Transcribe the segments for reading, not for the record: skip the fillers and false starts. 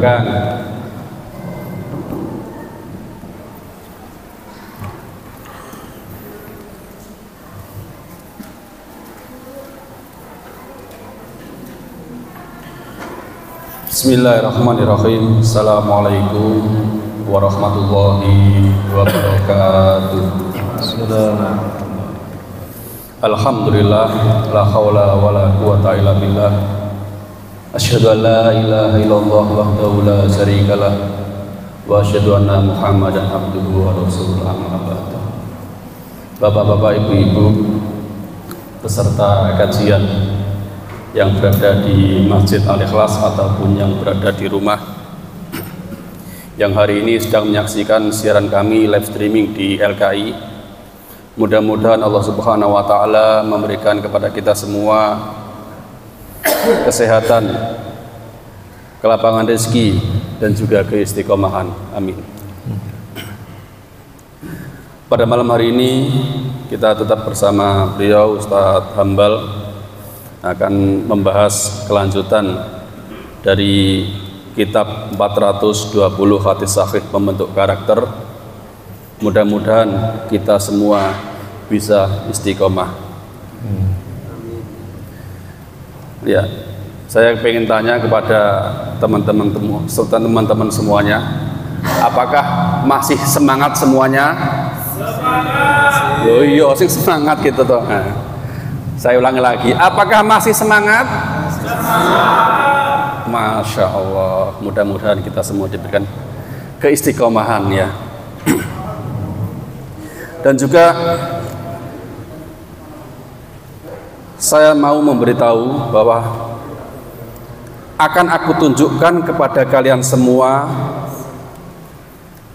belakang. Bismillahirrahmanirrahim. Assalamualaikum warahmatullahi wabarakatuh. Alhamdulillah, la haula wala quwata illa billah. Asyhadu an la ilaha illallah wahdahu la syarikalah wa asyhadu anna Muhammadan abduhu wa rasuluh, amma ba'du. Bapak-bapak, ibu-ibu peserta kajian yang berada di Masjid Al-Ikhlas ataupun yang berada di rumah yang hari ini sedang menyaksikan siaran kami live streaming di LKI. Mudah-mudahan Allah Subhanahu wa taala memberikan kepada kita semua kesehatan, kelapangan rezeki dan juga keistiqomahan. Amin. Pada malam hari ini kita tetap bersama beliau Ustadz Hambal akan membahas kelanjutan dari kitab 420 hadis sahih pembentuk karakter. Mudah-mudahan kita semua bisa istiqomah. Ya, saya ingin tanya kepada teman-teman semuanya, apakah masih semangat semuanya? Semangat. Oh iya, sing semangat gitu toh. Nah, saya ulangi lagi, apakah masih semangat? Semangat. Masya Allah, mudah-mudahan kita semua diberikan keistiqomahan ya. Dan juga saya mau memberitahu bahwa akan aku tunjukkan kepada kalian semua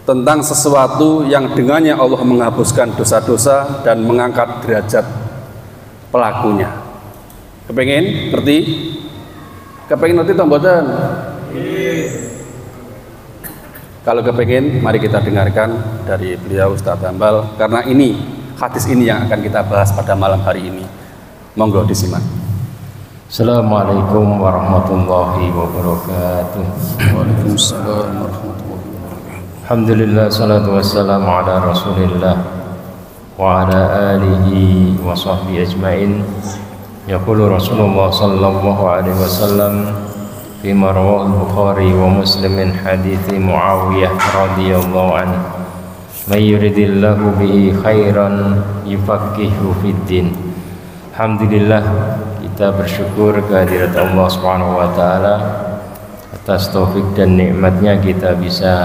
tentang sesuatu yang dengannya Allah menghapuskan dosa-dosa dan mengangkat derajat pelakunya. Kepengen ngerti? Kepengen ngerti toh mboten? Kalau kepengen, mari kita dengarkan dari beliau Ustadz Hambal, karena ini hadis ini yang akan kita bahas pada malam hari ini. Monggo disimak. Assalamualaikum warahmatullahi wabarakatuh. Waalaikumsalam warahmatullahi wabarakatuh. Alhamdulillah, salatu wassalamu ala rasulillah wa ala alihi wa sahbihi ajma'in. Yaqulu Rasulullah sallallahu alaihi wasallam fima rawahu Bukhari wa Muslim min hadithi Muawiyah radhiyallahu anhu, may yuridillahu bihi khairan yufaqihu fid din. Alhamdulillah, kita bersyukur kehadirat Allah Subhanahu wa taala atas taufik dan nikmatnya kita bisa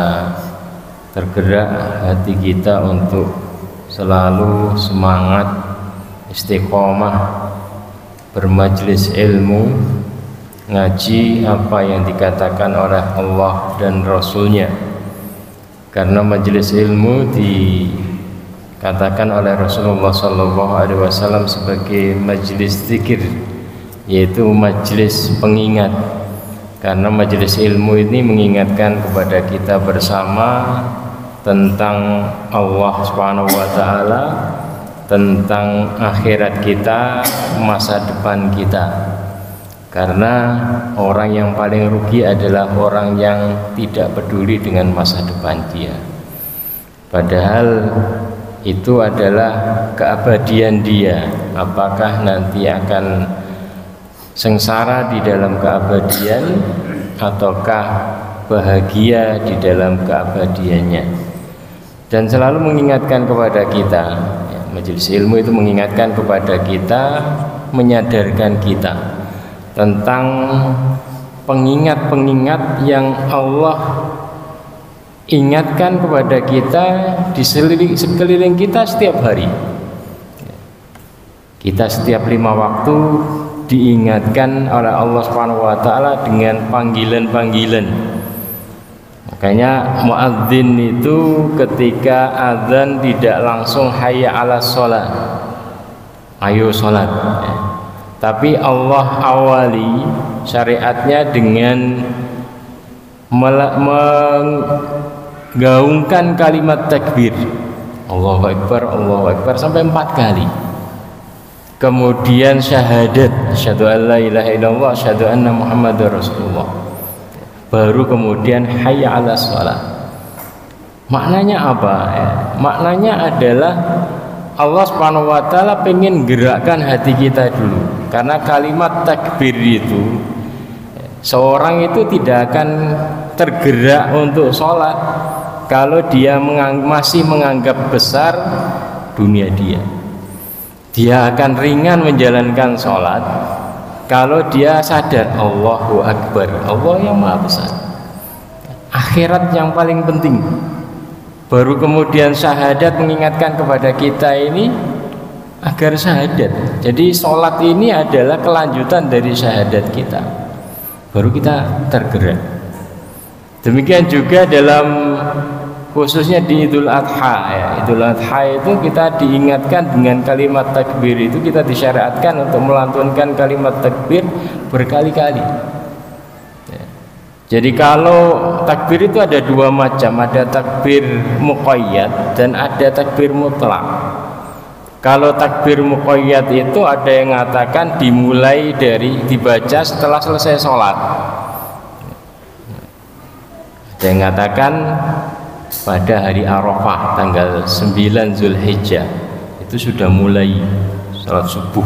tergerak hati kita untuk selalu semangat istiqomah bermajlis ilmu, ngaji apa yang dikatakan oleh Allah dan Rasulnya. Karena majlis ilmu dikatakan oleh Rasulullah SAW sebagai majlis zikir, yaitu majlis pengingat. Karena majlis ilmu ini mengingatkan kepada kita bersama tentang Allah Subhanahu wa taala, tentang akhirat kita, masa depan kita. Karena orang yang paling rugi adalah orang yang tidak peduli dengan masa depan dia. Padahal itu adalah keabadian dia. Apakah nanti akan sengsara di dalam keabadian ataukah bahagia di dalam keabadiannya. Dan selalu mengingatkan kepada kita, majelis ilmu itu mengingatkan kepada kita, menyadarkan kita tentang pengingat-pengingat yang Allah ingatkan kepada kita di sekeliling kita setiap hari. Kita setiap 5 waktu diingatkan oleh Allah Subhanahu wa taala dengan panggilan-panggilan. Makanya muadzin itu ketika azan tidak langsung hayya 'alas shalah, ayo salat, tapi Allah awali syariatnya dengan menggaungkan kalimat takbir, Allahu Akbar sampai 4 kali. Kemudian syahadat, asyhadu an la ilaha illallah, asyhadu anna Muhammadar Rasulullah. baru kemudian hayya 'alas shalah. Maknanya apa? Maknanya adalah Allah Subhanahu wa taala pengen gerakkan hati kita dulu. Karena kalimat takbir itu, seorang itu tidak akan tergerak untuk sholat kalau dia masih menganggap besar dunia dia. Dia akan ringan menjalankan sholat kalau dia sadar Allahu Akbar, Allah yang maha besar, akhirat yang paling penting. Baru kemudian syahadat mengingatkan kepada kita ini agar syahadat. Jadi sholat ini adalah kelanjutan dari syahadat kita, baru kita tergerak. Demikian juga dalam khususnya di Idul Adha ya. Idul Adha itu kita diingatkan dengan kalimat takbir, itu kita disyariatkan untuk melantunkan kalimat takbir berkali-kali. Jadi kalau takbir itu ada dua macam, ada takbir muqayyad dan ada takbir mutlak. Kalau takbir muqayyad itu ada yang mengatakan dimulai dari dibaca setelah selesai sholat. Ada yang mengatakan pada hari Arafah tanggal 9 Zulhijjah itu sudah mulai sholat subuh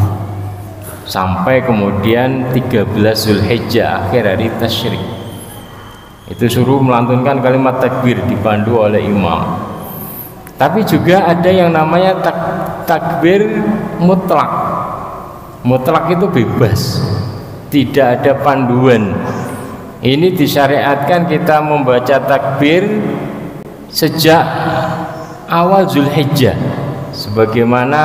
sampai kemudian 13 Zulhijjah akhir hari tasyrik. Itu suruh melantunkan kalimat takbir dipandu oleh imam. Tapi juga ada yang namanya takbir mutlak. Mutlak itu bebas, tidak ada panduan. Ini disyariatkan kita membaca takbir sejak awal Zulhijjah, sebagaimana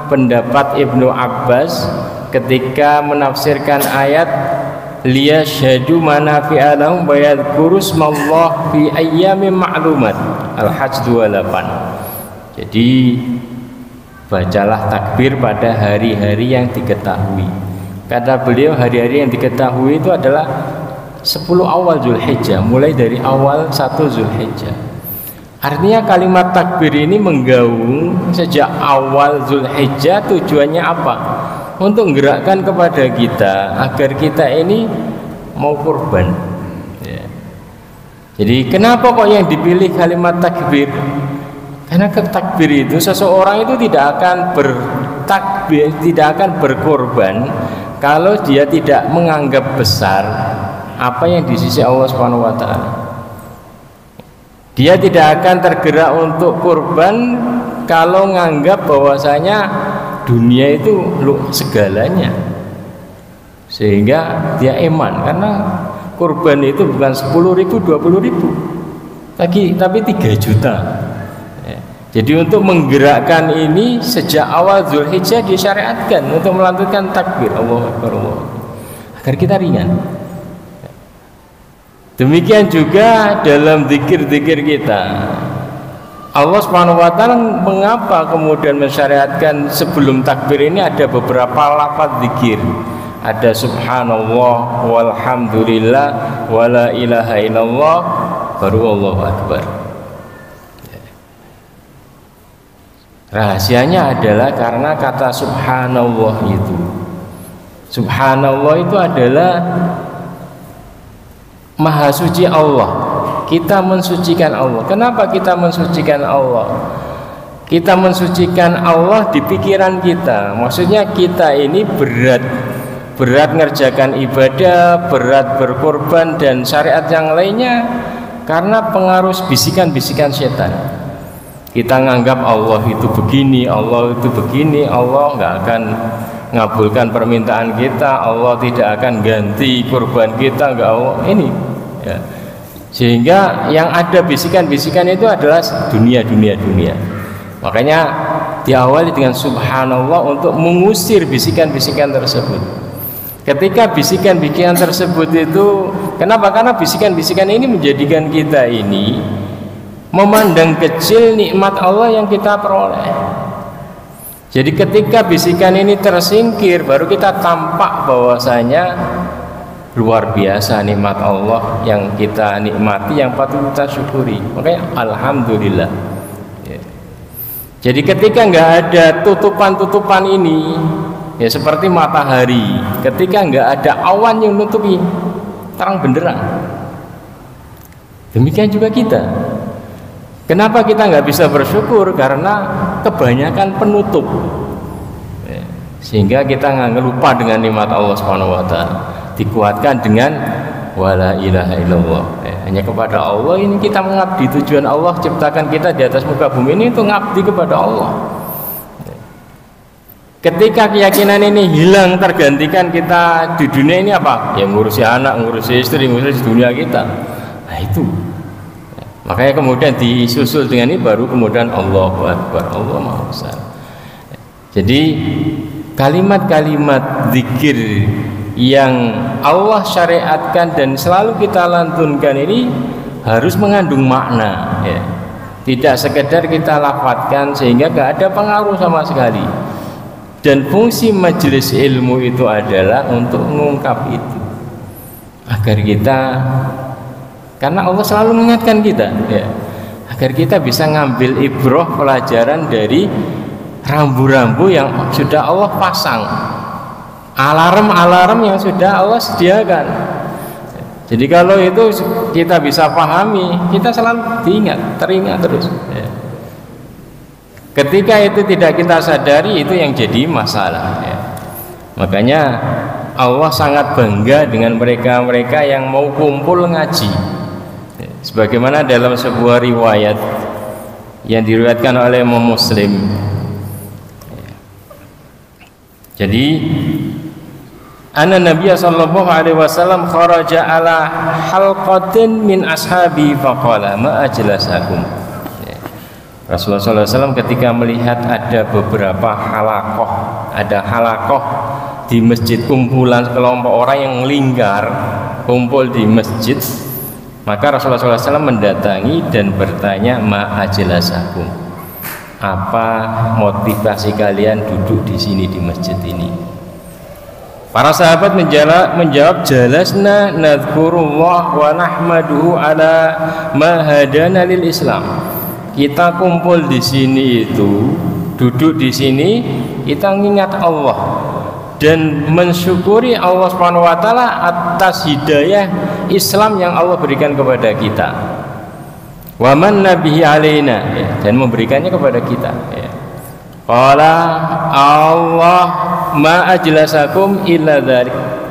pendapat Ibnu Abbas ketika menafsirkan ayat liyashhadu manafi'a lahum wa yadhkuru smallah fi ayyamin ma'lumat, Al-Hajj 28. Jadi bacalah takbir pada hari-hari yang diketahui. Kata beliau hari-hari yang diketahui itu adalah 10 awal Zulhijjah, mulai dari awal 1 Zulhijjah. Artinya kalimat takbir ini menggaung sejak awal Zulhijjah. Tujuannya apa? Untuk menggerakkan kepada kita agar kita ini mau kurban ya. Jadi kenapa kok yang dipilih kalimat takbir? Karena takbir itu seseorang itu tidak akan bertakbir, tidak akan berkorban kalau dia tidak menganggap besar apa yang di sisi Allah Subhanahu wa taala. Dia tidak akan tergerak untuk kurban kalau menganggap bahwasanya dunia itu segalanya, sehingga dia iman. Karena kurban itu bukan 10.000, 20.000, tapi 3 juta ya. Jadi untuk menggerakkan ini sejak awal Zulhijjah disyariatkan untuk melantunkan takbir Allahu Akbar, agar kita ringan. Demikian juga dalam zikir-zikir kita, Allah Subhanahu wa taala mengapa kemudian mensyariatkan sebelum takbir ini ada beberapa lafaz zikir. Ada subhanallah walhamdulillah wala ilaha illallah baru Allahu Akbar. Rahasianya adalah karena kata subhanallah itu. Subhanallah itu adalah maha suci Allah. Kita mensucikan Allah. Kenapa kita mensucikan Allah? Kita mensucikan Allah di pikiran kita. Maksudnya kita ini berat ngerjakan ibadah, berat berkorban dan syariat yang lainnya karena pengaruh bisikan-bisikan setan. Kita nganggap Allah itu begini, Allah itu begini, Allah nggak akan ngabulkan permintaan kita, Allah tidak akan ganti kurban kita, nggak Allah ini ya. Sehingga yang ada bisikan-bisikan itu adalah dunia. Makanya diawali dengan subhanallah untuk mengusir bisikan-bisikan tersebut. Ketika bisikan-bisikan tersebut itu, kenapa? Karena bisikan-bisikan ini menjadikan kita ini memandang kecil nikmat Allah yang kita peroleh. Jadi ketika bisikan ini tersingkir, baru kita tampak bahwasanya luar biasa nikmat Allah yang kita nikmati, yang patut kita syukuri. Makanya alhamdulillah ya. Jadi ketika nggak ada tutupan-tutupan ini ya, seperti matahari, ketika nggak ada awan yang nutupi, terang benderang Demikian juga kita. Kenapa kita nggak bisa bersyukur? Karena kebanyakan penutup, sehingga kita nggak lupa dengan nikmat Allah Subhanahu Wa Taala. Dikuatkan dengan wala ilaha illallah. Hanya kepada Allah ini kita mengabdi. Tujuan Allah ciptakan kita di atas muka bumi ini untuk mengabdi kepada Allah. Ketika keyakinan ini hilang, tergantikan kita di dunia ini apa? Ya ngurusi anak, ngurusi istri, ngurusi dunia kita. Nah itu. Makanya kemudian disusul dengan ini baru kemudian Allahu Akbar, Allah Maha Besar. Jadi kalimat-kalimat zikir yang Allah syariatkan dan selalu kita lantunkan ini harus mengandung makna, ya. Tidak sekedar kita lafadzkan sehingga gak ada pengaruh sama sekali. Dan fungsi majelis ilmu itu adalah untuk mengungkap itu agar kita, karena Allah selalu mengingatkan kita, ya, agar kita bisa ngambil ibrah pelajaran dari rambu-rambu yang sudah Allah pasang, alarm-alarm yang sudah Allah sediakan. Jadi kalau itu kita bisa pahami, kita selalu teringat terus, ya. Ketika itu tidak kita sadari, itu yang jadi masalah, ya. Makanya Allah sangat bangga dengan mereka-mereka yang mau kumpul ngaji. Sebagaimana dalam sebuah riwayat yang diriwayatkan oleh Imam Muslim. Jadi anna Nabiya sallallahu alaihi wasallam kharaja ala halqatin min ashabi faqala ma ajlasakum. Rasulullah SAW ketika melihat ada beberapa halakoh di masjid, kumpulan kelompok orang yang lingkar kumpul di masjid, maka Rasulullah SAW mendatangi dan bertanya, ma ajlasakum, apa motivasi kalian duduk di sini di masjid ini? Para sahabat menjawab, jalasna nadhkurullah wa nahmaduhu ala ma hadana lil Islam. Kita kumpul di sini itu, duduk di sini, kita mengingat Allah dan mensyukuri Allah Subhanahu wa taala atas hidayah Islam yang Allah berikan kepada kita. Wa man nabihi alaina, ya, dan memberikannya kepada kita, ya. Qala Allah ma ajlasakum illa dzalik.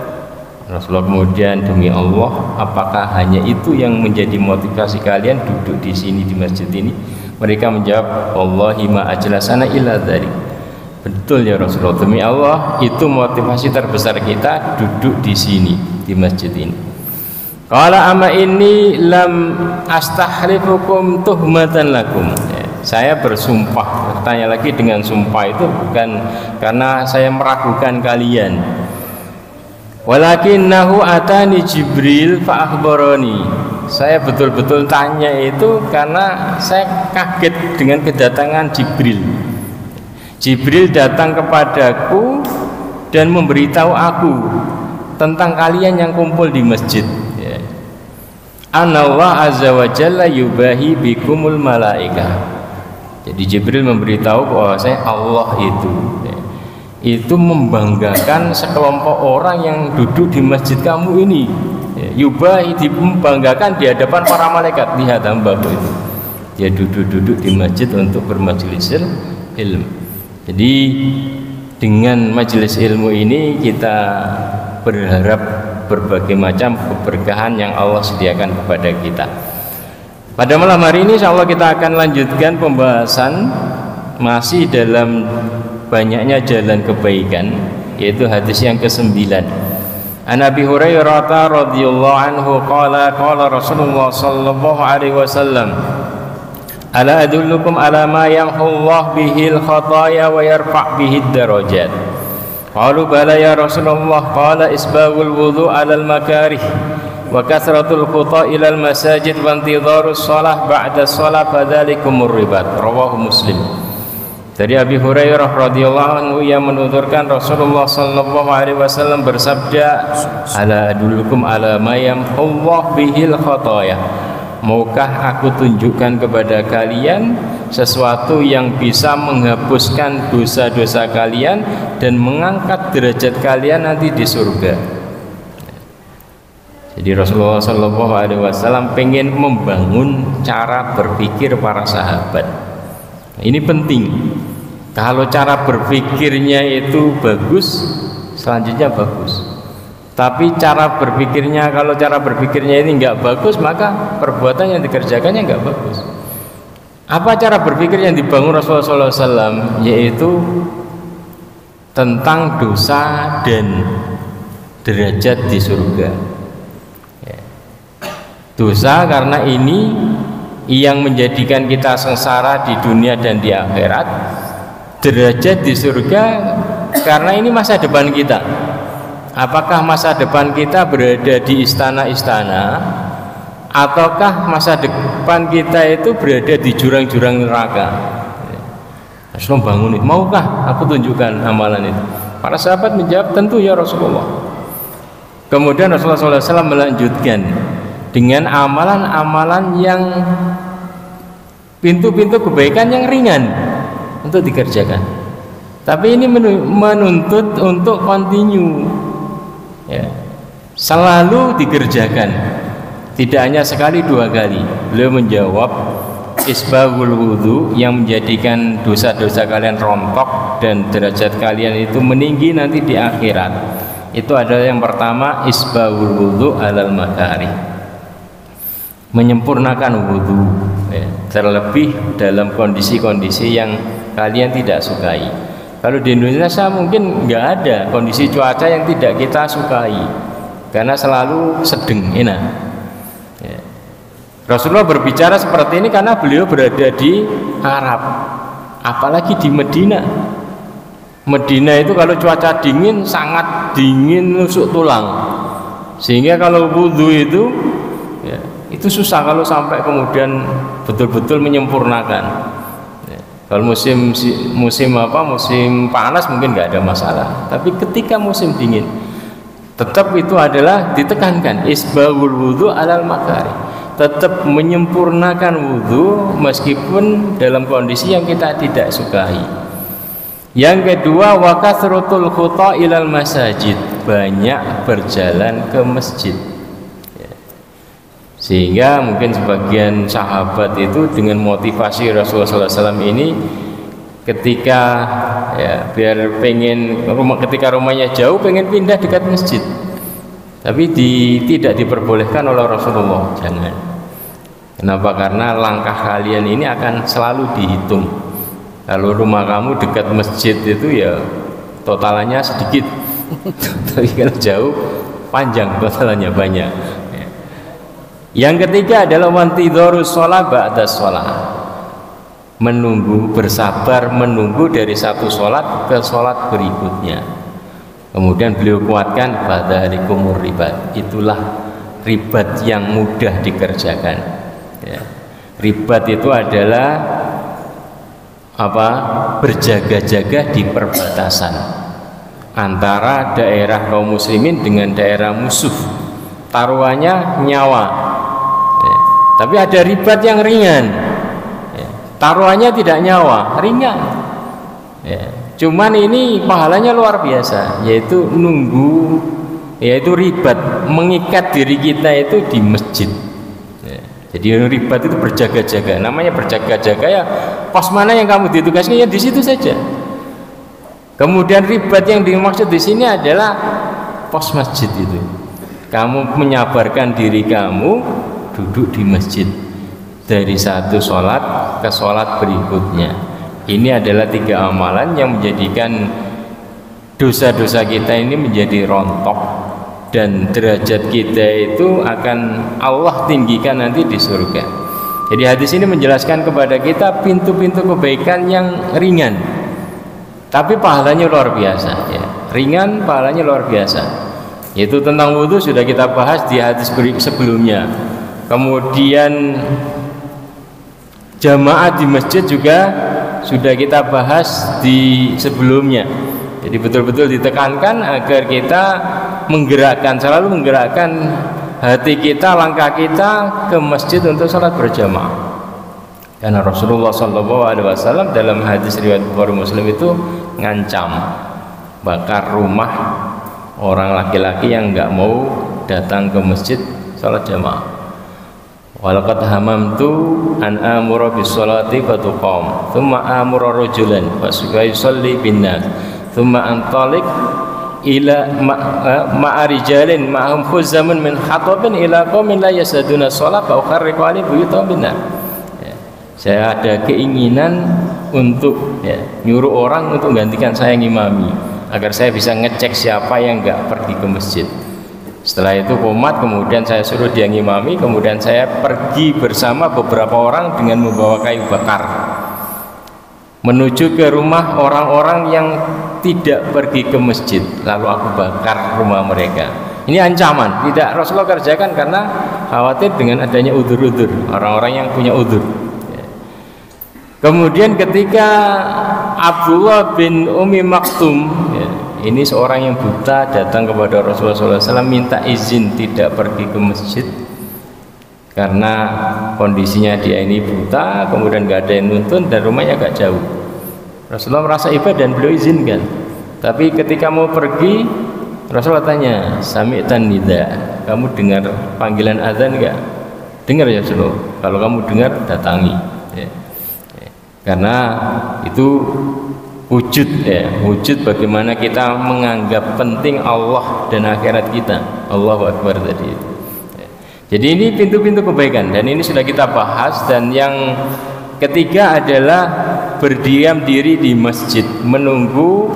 Rasulullah kemudian, demi Allah, apakah hanya itu yang menjadi motivasi kalian duduk di sini di masjid ini? Mereka menjawab, wallahi ma ajlasana illa dzalik. Betul ya Rasulullah, demi Allah, itu motivasi terbesar kita duduk di sini di masjid ini. Qala ama inni lam astahlifukum tuhmatan lakum. Saya bersumpah, bertanya lagi dengan sumpah itu bukan karena saya meragukan kalian. Walakinnahu atani Jibril fa akhbarani. Saya betul-betul tanya itu karena saya kaget dengan kedatangan Jibril. Jibril datang kepadaku dan memberitahu aku tentang kalian yang kumpul di masjid. Anallah azza wa jalla yubahi bikumul malaikah. Jadi Jibril memberitahu bahwa saya Allah itu membanggakan sekelompok orang yang duduk di masjid kamu ini. Yubahi, membanggakan di hadapan para malaikat. Lihat hambaku itu, dia duduk-duduk di masjid untuk bermajelis ilmu. Jadi dengan majelis ilmu ini kita berharap berbagai macam keberkahan yang Allah sediakan kepada kita. Pada malam hari ini insyaallah kita akan lanjutkan pembahasan masih dalam banyaknya jalan kebaikan, yaitu hadis yang ke-9. An Abi Hurairah radhiyallahu anhu qala Rasulullah sallallahu alaihi wasallam, ala adullukum ala ma yamhullahu bihil khataaya wa yarfa' bihid darajat. Qalu bala ya Rasulullah, qala isbaghul wudu' alal makarih wa kathratul khuta' ilal masajid wa intidharus shalah ba'da shalah fadzalikumur ribat. Rawahu Muslim. Dari Abi Hurairah radhiyallahu anhu yang menuturkan Rasulullah sallallahu alaihi wasallam bersabda, ala adullukum ala ma yamhullahu bihil khataaya. Maukah aku tunjukkan kepada kalian sesuatu yang bisa menghapuskan dosa-dosa kalian dan mengangkat derajat kalian nanti di surga. Jadi Rasulullah SAW pengen membangun cara berpikir para sahabat. Ini penting. Kalau cara berpikirnya itu bagus, selanjutnya bagus. Tapi kalau cara berpikirnya ini nggak bagus, maka perbuatan yang dikerjakannya nggak bagus. Apa cara berpikir yang dibangun Rasulullah SAW? Yaitu tentang dosa dan derajat di surga. Dosa karena ini yang menjadikan kita sengsara di dunia dan di akhirat. Derajat di surga karena ini masa depan kita. Apakah masa depan kita berada di istana-istana, ataukah masa depan kita itu berada di jurang-jurang neraka? Rasulullah bangun itu, maukah aku tunjukkan amalan itu? Para sahabat menjawab, tentu ya Rasulullah. Kemudian Rasulullah SAW melanjutkan dengan amalan-amalan yang pintu-pintu kebaikan yang ringan untuk dikerjakan. Tapi ini menuntut untuk continue, ya, selalu dikerjakan, tidak hanya sekali dua kali. Beliau menjawab, isbahul wudhu, yang menjadikan dosa-dosa kalian rontok dan derajat kalian itu meninggi nanti di akhirat, itu adalah yang pertama, isbahul wudhu alal makari, menyempurnakan wudhu, ya, terlebih dalam kondisi-kondisi yang kalian tidak sukai. Kalau di Indonesia mungkin nggak ada kondisi cuaca yang tidak kita sukai, karena selalu sedang enak. Ya. Rasulullah berbicara seperti ini karena beliau berada di Arab, apalagi di Medina. Medina itu kalau cuaca dingin, sangat dingin, nusuk tulang, sehingga kalau wudhu itu, ya, itu susah kalau sampai kemudian betul-betul menyempurnakan. Kalau musim panas mungkin nggak ada masalah, tapi ketika musim dingin tetap itu adalah ditekankan, isbahul wudhu alal makari, tetap menyempurnakan wudhu meskipun dalam kondisi yang kita tidak sukai. Yang kedua, wa kasratul khuta ilal masajid, banyak berjalan ke masjid. Sehingga mungkin sebagian sahabat itu dengan motivasi Rasulullah SAW ini, ketika ya biar pengen ketika rumahnya jauh pengen pindah dekat masjid, tapi tidak diperbolehkan oleh Rasulullah, jangan. Kenapa? Karena langkah kalian ini akan selalu dihitung. Kalau rumah kamu dekat masjid itu ya totalannya sedikit, tapi kalau jauh panjang, totalannya banyak. Yang ketiga adalah wantidharus shalah ba'da shalah, menunggu, bersabar menunggu dari satu sholat ke sholat berikutnya. Kemudian beliau kuatkan, fadzalikumur ribat, itulah ribat yang mudah dikerjakan, ya. Ribat itu adalah apa? Berjaga-jaga di perbatasan antara daerah kaum muslimin dengan daerah musuh, taruhannya nyawa, ya. Tapi ada ribat yang ringan, ya. Taruhannya tidak nyawa, ringan, ya. Cuman ini pahalanya luar biasa, yaitu nunggu, yaitu ribat, mengikat diri kita itu di masjid, ya. Jadi ribat itu berjaga-jaga, namanya berjaga-jaga ya, pos mana yang kamu ditugaskan ya di situ saja. Kemudian ribat yang dimaksud di sini adalah pos masjid itu. Kamu menyabarkan diri kamu duduk di masjid dari satu sholat ke sholat berikutnya. Ini adalah 3 amalan yang menjadikan dosa-dosa kita ini menjadi rontok, dan derajat kita itu akan Allah tinggikan nanti di surga. Jadi hadis ini menjelaskan kepada kita pintu-pintu kebaikan yang ringan, tapi pahalanya luar biasa, ya. Ringan, pahalanya luar biasa. Yaitu tentang wudhu sudah kita bahas di hadis sebelumnya. Kemudian jamaah di masjid juga sudah kita bahas di sebelumnya. Jadi betul-betul ditekankan agar kita selalu menggerakkan hati kita, langkah kita ke masjid untuk sholat berjamaah. Karena Rasulullah SAW dalam hadis riwayat Bukhari Muslim itu ngancam bakar rumah orang laki-laki yang nggak mau datang ke masjid salat jamaah. Walaqad hamamtu an amura bis salati fatuqam thumma amura rajulan fasuyusalli bin nas thumma antalik ila ma'arijalin ma'hum khuzamun min hatabin ila qaumin la yasaduna shalah fa ukharriqu ali buyutam bin nas. Saya ada keinginan untuk nyuruh orang untuk gantikan saya ngimami agar saya bisa ngecek siapa yang enggak pergi ke masjid. Setelah itu komat, kemudian saya suruh dia ngimami, kemudian saya pergi bersama beberapa orang dengan membawa kayu bakar menuju ke rumah orang-orang yang tidak pergi ke masjid, lalu aku bakar rumah mereka. Ini ancaman, tidak Rasulullah kerjakan karena khawatir dengan adanya udzur-udzur, orang-orang yang punya udzur. Kemudian ketika Abdullah bin Ummi Maktum, ini seorang yang buta datang kepada Rasulullah SAW minta izin tidak pergi ke masjid karena kondisinya dia ini buta, kemudian gak ada yang nuntun dan rumahnya agak jauh. Rasulullah merasa ibadah dan beliau izinkan. Tapi ketika mau pergi, Rasulullah tanya, sami'tan nida, kamu dengar panggilan azan enggak? Dengar ya Rasulullah. Kalau kamu dengar, datangi. Karena itu wujud bagaimana kita menganggap penting Allah dan akhirat kita. Allahu Akbar tadi itu. Jadi ini pintu-pintu kebaikan dan ini sudah kita bahas. Dan yang ketiga adalah berdiam diri di masjid, menunggu,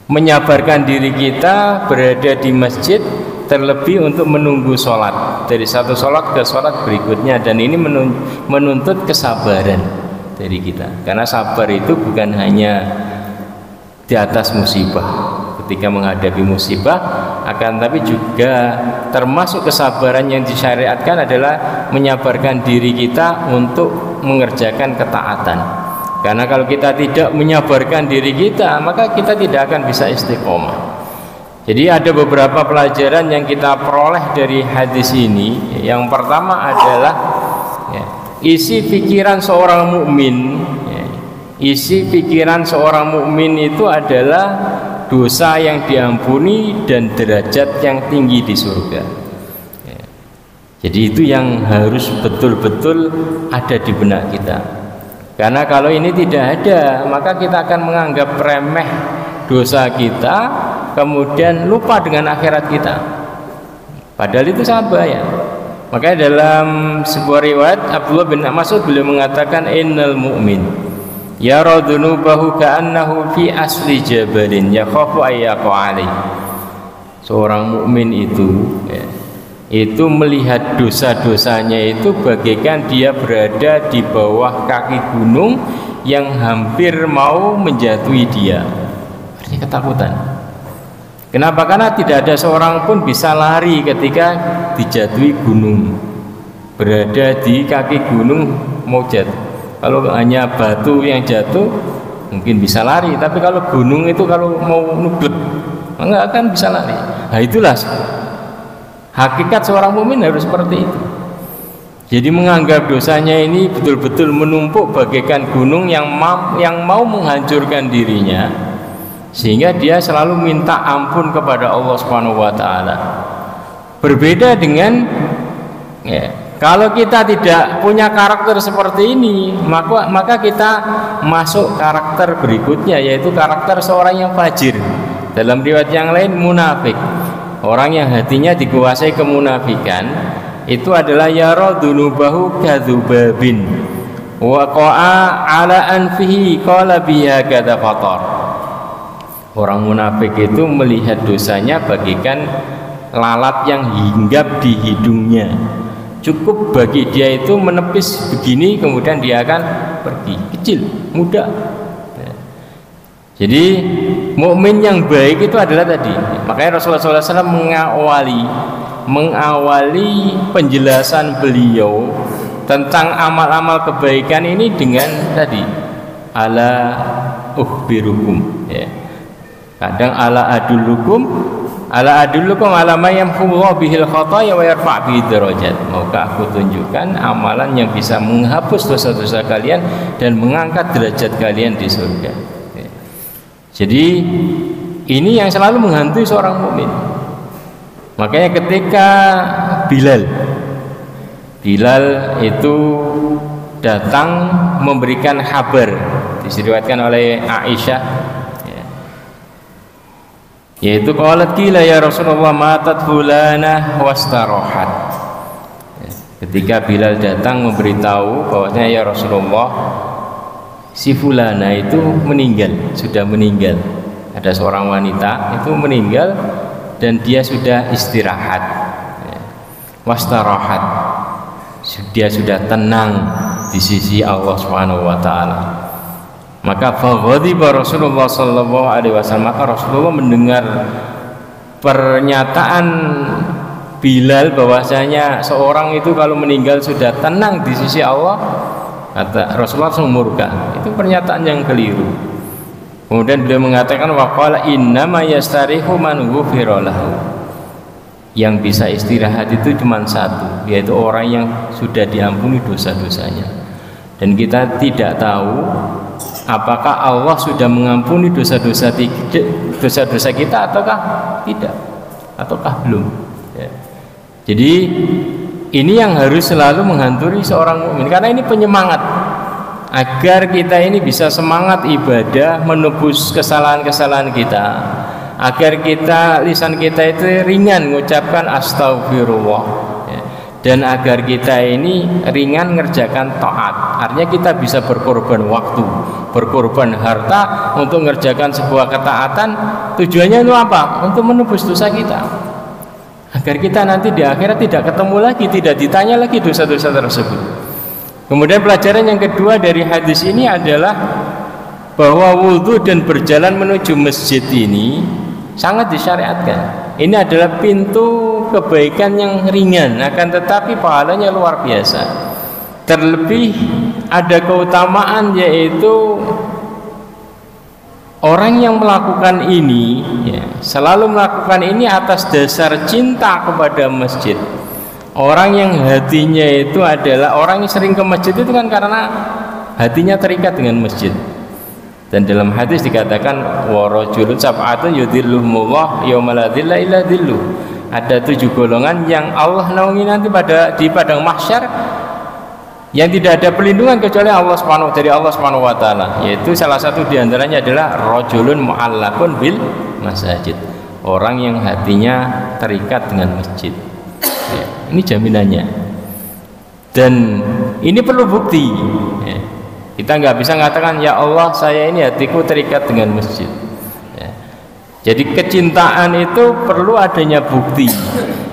menyabarkan diri kita berada di masjid, terlebih untuk menunggu sholat, dari satu sholat ke sholat berikutnya. Dan ini menuntut kesabaran dari kita, karena sabar itu bukan hanya di atas musibah, ketika menghadapi musibah, akan tapi juga termasuk kesabaran yang disyariatkan adalah menyabarkan diri kita untuk mengerjakan ketaatan. Karena kalau kita tidak menyabarkan diri kita, maka kita tidak akan bisa istiqomah. Jadi ada beberapa pelajaran yang kita peroleh dari hadis ini. Yang pertama adalah isi pikiran seorang mukmin, isi pikiran seorang mukmin itu adalah dosa yang diampuni dan derajat yang tinggi di surga. Jadi itu yang harus betul-betul ada di benak kita. Karena kalau ini tidak ada, maka kita akan menganggap remeh dosa kita, kemudian lupa dengan akhirat kita. Padahal itu sangat bahaya. Makanya dalam sebuah riwayat Abdullah bin Mas'ud beliau mengatakan, innal mu'min yara dhunubahu ka'annahu fi asli jabalin yakhafu ayyaqa alaih. Seorang mukmin itu melihat dosa-dosanya itu bagaikan dia berada di bawah kaki gunung yang hampir mau menjatuhi dia. Artinya ketakutan. Kenapa? Karena tidak ada seorang pun bisa lari ketika dijatuhi gunung, berada di kaki gunung mau jatuh. Kalau hanya batu yang jatuh mungkin bisa lari, tapi kalau gunung itu kalau mau nublek nggak akan bisa lari. Nah itulah hakikat seorang mukmin harus seperti itu. Jadi menganggap dosanya ini betul-betul menumpuk bagaikan gunung yang mau menghancurkan dirinya, sehingga dia selalu minta ampun kepada Allah Subhanahu wa taala. Berbeda dengan kalau kita tidak punya karakter seperti ini, maka kita masuk karakter berikutnya, yaitu karakter seorang yang fajir. Dalam riwayat yang lain munafik. Orang yang hatinya dikuasai kemunafikan itu adalah yara dzunubahu kadzubabin wa qa'a ala anfihi qala biha kadza fatar. Orang munafik itu melihat dosanya bagaikan lalat yang hinggap di hidungnya. Cukup bagi dia itu menepis begini, kemudian dia akan pergi. Kecil, mudah. Jadi mukmin yang baik itu adalah tadi. Makanya Rasulullah SAW mengawali penjelasan beliau tentang amal-amal kebaikan ini dengan tadi ala ukhbirukum. Kadang ala adullukum ala ma yamhullahu bihil khataya wa yarfa' bihi darajat. Maukah aku tunjukkan amalan yang bisa menghapus dosa-dosa kalian dan mengangkat derajat kalian di surga. Jadi ini yang selalu menghantui seorang mukmin. Makanya ketika Bilal itu datang memberikan kabar, diseriwayatkan oleh Aisyah, yaitu qalat qila ya Rasulullah matat fulanah wastarohat. Ketika Bilal datang memberitahu bahwasanya ya Rasulullah, si fulana itu meninggal, sudah meninggal. Ada seorang wanita itu meninggal dan dia sudah istirahat, wastarohat, dia sudah tenang di sisi Allah Subhanahu wa taala. Maka faghadiba Rasulullah sallallahu alaihi wasallam, maka Rasulullah mendengar pernyataan Bilal bahwasanya seorang itu kalau meninggal sudah tenang di sisi Allah, kata Rasulullah langsung murka. Itu pernyataan yang keliru. Kemudian beliau mengatakan waqala innama yastarihu man ghufira lahu. Yang bisa istirahat itu cuma satu, yaitu orang yang sudah diampuni dosa-dosanya. Dan kita tidak tahu apakah Allah sudah mengampuni dosa-dosa kita ataukah tidak, ataukah belum, ya. Jadi ini yang harus selalu menghantui seorang mukmin, karena ini penyemangat agar kita ini bisa semangat ibadah, menebus kesalahan-kesalahan kita, agar kita lisan kita itu ringan mengucapkan astagfirullah, ya. Dan agar kita ini ringan mengerjakan taat. Artinya kita bisa berkorban waktu, berkorban harta untuk mengerjakan sebuah ketaatan. Tujuannya itu apa? Untuk menebus dosa kita, agar kita nanti di akhirat tidak ketemu lagi, tidak ditanya lagi dosa-dosa tersebut. Kemudian pelajaran yang kedua dari hadis ini adalah bahwa wudhu dan berjalan menuju masjid ini sangat disyariatkan. Ini adalah pintu kebaikan yang ringan, akan tetapi pahalanya luar biasa. Terlebih ada keutamaan, yaitu orang yang melakukan ini, ya, selalu melakukan ini atas dasar cinta kepada masjid. Orang yang hatinya itu adalah orang yang sering ke masjid itu kan karena hatinya terikat dengan masjid. Dan dalam hadis dikatakan warajulun sab'atun yudhilluhumullah yauma la dhilla illa dhilluh. Ada 7 golongan yang Allah naungi nanti di padang mahsyar, yang tidak ada perlindungan kecuali Allah Subhanahu wa taala, yaitu salah satu diantaranya adalah rajulun mu'allaqun bil masajid, orang yang hatinya terikat dengan masjid. Ya, ini jaminannya. Dan ini perlu bukti, ya. Kita nggak bisa mengatakan ya Allah saya ini hatiku terikat dengan masjid, ya. Jadi kecintaan itu perlu adanya bukti.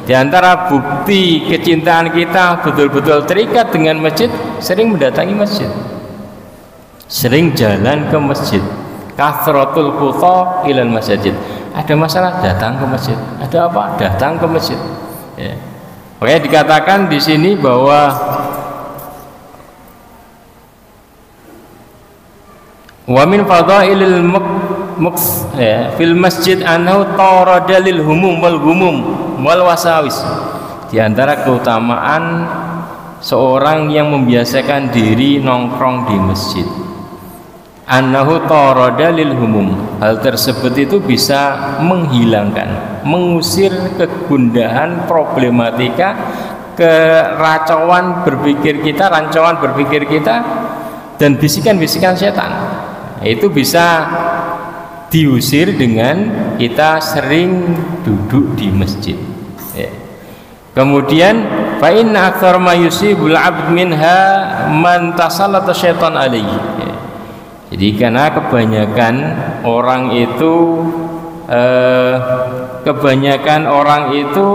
Di antara bukti kecintaan kita betul-betul terikat dengan masjid, sering mendatangi masjid, sering jalan ke masjid. Kathratul khutha ilal masjid. Ada masalah datang ke masjid, ada apa datang ke masjid, ya. Makanya dikatakan di sini bahwa wa min fadailil fil masjid annahu tarada lil humum wal gumum wal wasawis. Di antara keutamaan seorang yang membiasakan diri nongkrong di masjid, annahu tarada lil humum, hal tersebut itu bisa menghilangkan, mengusir kegundahan, problematika, rancauan berpikir kita dan bisikan-bisikan setan. Itu bisa diusir dengan kita sering duduk di masjid, ya. Kemudian fa inna aktsar ma yusibul 'abd minha man tasallata syaitan alaihi, ya. Jadi karena kebanyakan orang itu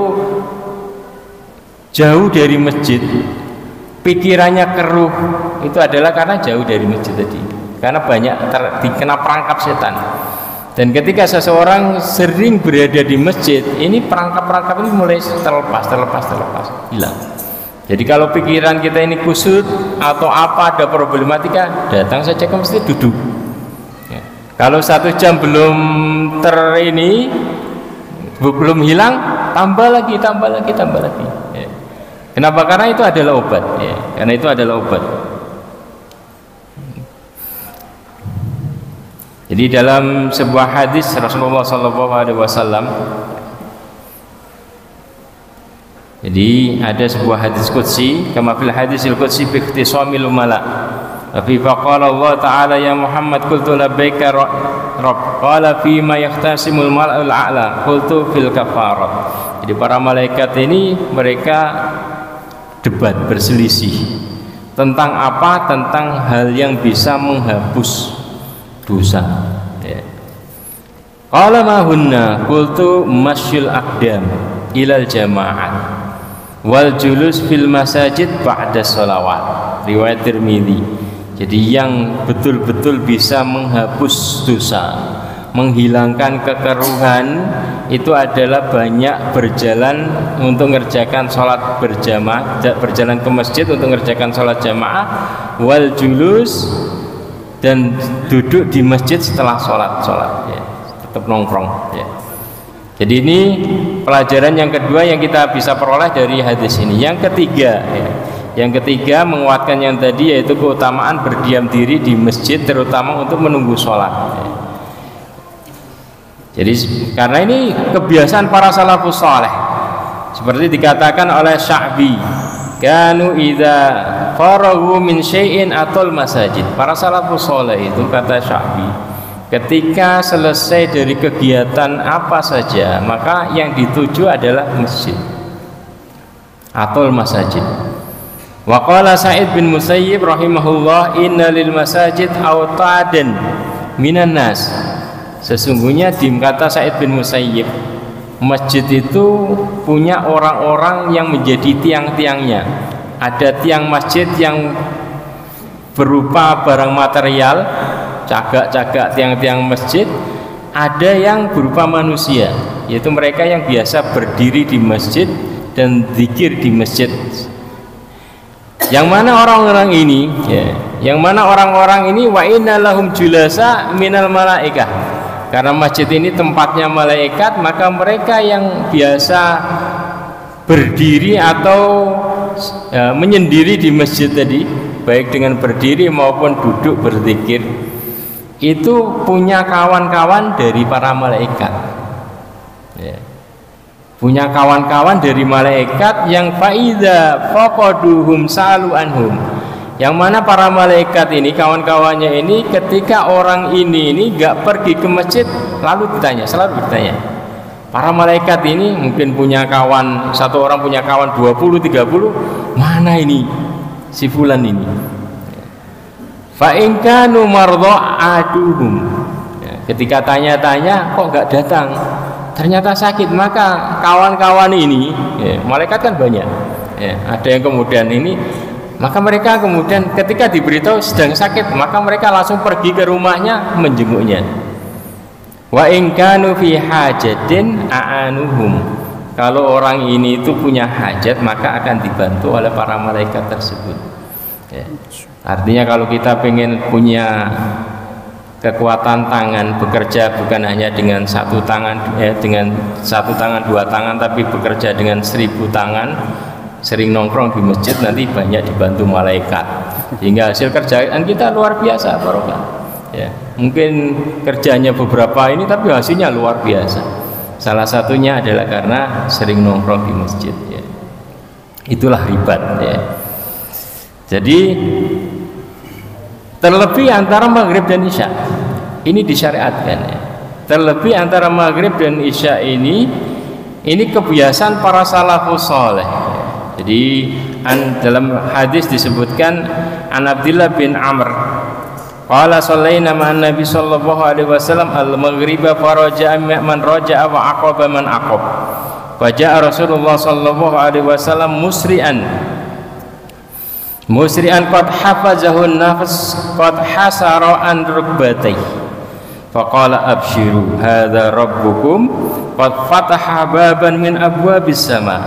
jauh dari masjid, pikirannya keruh, itu adalah karena jauh dari masjid tadi, karena banyak dikena perangkap setan. Dan ketika seseorang sering berada di masjid, ini perangkap-perangkap ini mulai terlepas, hilang. Jadi kalau pikiran kita ini kusut atau apa, ada problematika, datang saja ke masjid, duduk, ya. Kalau 1 jam belum belum hilang, tambah lagi, ya. Kenapa? Karena itu adalah obat, ya. Karena itu adalah obat. Jadi dalam sebuah hadis Rasulullah SAW Jadi ada sebuah hadis qudsi, kama fil hadisil qudsi bi ikhtisamil mala. Fi faqala Allah Ta'ala ya Muhammad qultu labbaika rabb qala fi ma yahtasimul mala'ul a'la qultu fil kafarat. Jadi para malaikat ini mereka debat, berselisih tentang apa? Tentang hal yang bisa menghapus dosa. Qala ma hunna qultu masyul aqdam ilal jama'at wal julus fil masajid ba'da sholawat. Riwayat Tirmidzi. Jadi yang betul-betul bisa menghapus dosa, menghilangkan kekeruhan, itu adalah banyak berjalan untuk mengerjakan sholat berjamaah, berjalan ke masjid untuk mengerjakan sholat jamaah, wal julus, dan duduk di masjid setelah sholat ya. Tetap nongkrong ya. Jadi ini pelajaran yang kedua yang kita bisa peroleh dari hadis ini. Yang ketiga ya. Yang ketiga menguatkan yang tadi, yaitu keutamaan berdiam diri di masjid, terutama untuk menunggu sholat ya. Jadi karena ini kebiasaan para salafus saleh, seperti dikatakan oleh Sya'bi, kanu idza faraghu min syai'in atul masajid. Para salafus saleh itu, kata Sya'bi, ketika selesai dari kegiatan apa saja, maka yang dituju adalah masjid, atul masajid. Wa qala Sa'id bin Musayyib rahimahullah, inna lil masajid autadan minan nas. Sesungguhnya, kata Sa'id bin Musayyib, masjid itu punya orang-orang yang menjadi tiang-tiangnya. Ada tiang masjid yang berupa barang material, cagak-cagak tiang-tiang masjid. Ada yang berupa manusia, yaitu mereka yang biasa berdiri di masjid dan zikir di masjid. Yang mana orang-orang ini ya, yang mana orang-orang ini wa inna lahum julasa minal malaikah. Karena masjid ini tempatnya malaikat, maka mereka yang biasa berdiri atau menyendiri di masjid tadi, baik dengan berdiri maupun duduk berzikir, itu punya kawan-kawan dari para malaikat ya. Punya kawan-kawan dari malaikat yang faida faqaduhum salu anhum, yang mana para malaikat ini, kawan-kawannya ini, ketika orang ini gak pergi ke masjid, lalu bertanya, selalu bertanya. Para malaikat ini mungkin punya kawan, satu orang punya kawan 20-30, mana ini si fulan ini? Fa in kanu mardha aduhum. Ketika tanya-tanya kok gak datang, ternyata sakit, maka kawan-kawan ini ya, malaikat kan banyak ya, ada yang kemudian ini, maka mereka kemudian ketika diberitahu sedang sakit, maka mereka langsung pergi ke rumahnya menjenguknya. Wa in kanu fi hajatin a'anuhum. Kalau orang ini itu punya hajat, maka akan dibantu oleh para malaikat tersebut ya. Artinya kalau kita pengen punya kekuatan tangan, bekerja bukan hanya dengan satu tangan, dengan satu tangan, dua tangan, tapi bekerja dengan 1000 tangan, sering nongkrong di masjid, nanti banyak dibantu malaikat, sehingga hasil kerjaan kita luar biasa barokah ya. Mungkin kerjanya beberapa ini, tapi hasilnya luar biasa. Salah satunya adalah karena sering nongkrong di masjid ya. Itulah ribat ya. Jadi terlebih antara maghrib dan isya ini disyariatkan ya. Terlebih antara maghrib dan isya ini kebiasaan para salafus saleh. Jadi dalam hadis disebutkan an Abdullah bin Amr qala shallaina ma'an nabi sallallahu alaihi wasallam al-maghriba faraja'a man raja'a wa aqaba man aqab. Fa ja'a Rasulullah sallallahu alaihi wasallam musri'an qad hafazahun nafs qad hasara an rukbatayhi faqala abshiru hadza rabbukum qad fataha baban min abwabis sama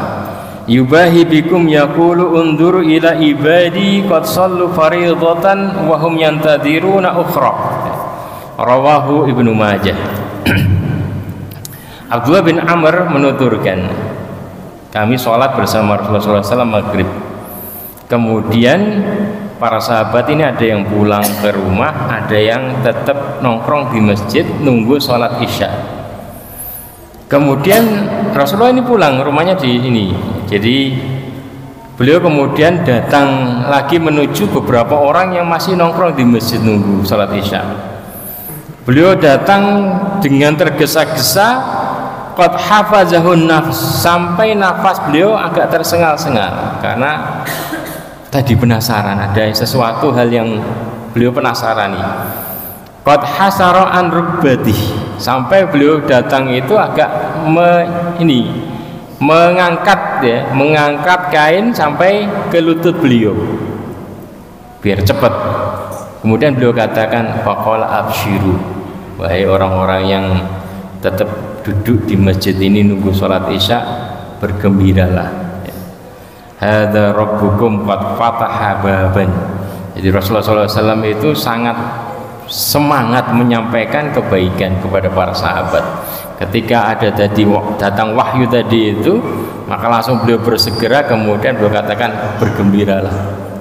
yubahi bikum yaqulu unzuru ila ibadi qad sallu fariidatan wa hum yantadiruna ukhra. Rawahu Ibnu Majah. Abdullah bin Amr menuturkan, kami sholat bersama Rasulullah SAW maghrib. Kemudian para sahabat ini ada yang pulang ke rumah, ada yang tetap nongkrong di masjid nunggu sholat isya. Kemudian Rasulullah ini pulang, rumahnya di ini. Jadi beliau kemudian datang lagi menuju beberapa orang yang masih nongkrong di masjid nunggu salat Isya. Beliau datang dengan tergesa-gesa, qad hafazahun nafs, sampai nafas beliau agak tersengal-sengal karena tadi penasaran, ada sesuatu hal yang beliau penasarani. Qad hasara an rukbatih, sampai beliau datang itu agak mengangkat kain sampai ke lutut beliau biar cepat. Kemudian beliau katakan, faqala absyiru, wahai orang-orang yang tetap duduk di masjid ini nunggu sholat Isya, bergembiralah, hadza rabbukum qad fataha baban. Jadi Rasulullah SAW itu sangat semangat menyampaikan kebaikan kepada para sahabat. Ketika ada datang wahyu tadi itu, maka langsung beliau bersegera, kemudian beliau katakan, bergembiralah,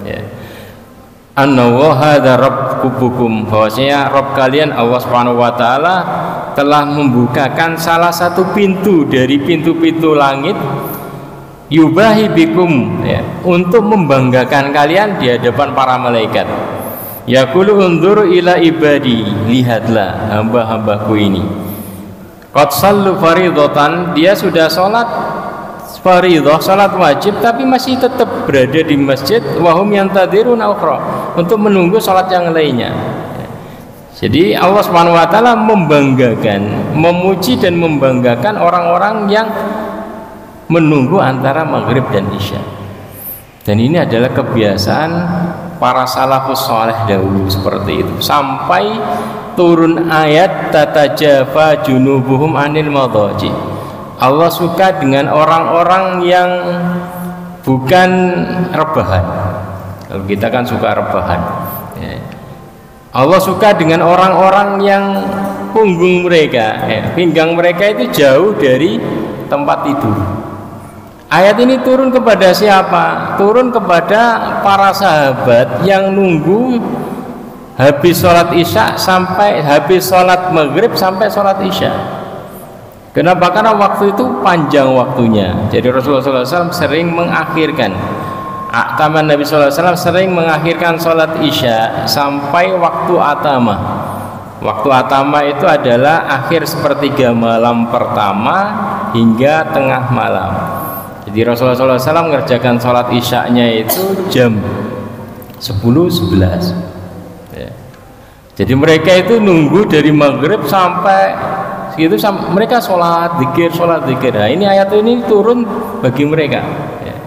ya. Anna wa hadza rabbukum, bahwasanya Rabb kalian Allah Subhanahu wa taala telah membukakan salah satu pintu dari pintu-pintu langit, yubahi bikum, ya, untuk membanggakan kalian di hadapan para malaikat. Yaqulu unzuru ila ibadi, lihatlah hamba-hambaku ini. Qad sallu faridatan, dia sudah sholat faridah, sholat wajib, tapi masih tetap berada di masjid. Wahum yantadirun ukhra, untuk menunggu sholat yang lainnya. Jadi Allah Subhanahu wa taala membanggakan, memuji dan membanggakan orang-orang yang menunggu antara maghrib dan isya. Dan ini adalah kebiasaan para salafus saleh dahulu seperti itu, sampai turun ayat tatajafa junubuhum anil madaji. Allah suka dengan orang-orang yang bukan rebahan. Kalau kita kan suka rebahan, ya. Allah suka dengan orang-orang yang punggung mereka, pinggang mereka itu jauh dari tempat tidur. Ayat ini turun kepada siapa? Turun kepada para sahabat yang nunggu habis sholat Isya sampai habis sholat maghrib sampai sholat Isya. Kenapa? Karena waktu itu panjang waktunya. Jadi Rasulullah SAW sering mengakhirkan, Taman Nabi SAW sering mengakhirkan sholat Isya sampai waktu atama. Waktu atama itu adalah akhir sepertiga malam pertama hingga tengah malam. Jadi Rasulullah SAW mengerjakan sholat Isya-nya itu jam 10-11, ya. Jadi mereka itu nunggu dari maghrib sampai segitu, mereka sholat dzikir. Nah, ini ayat ini turun bagi mereka, ya.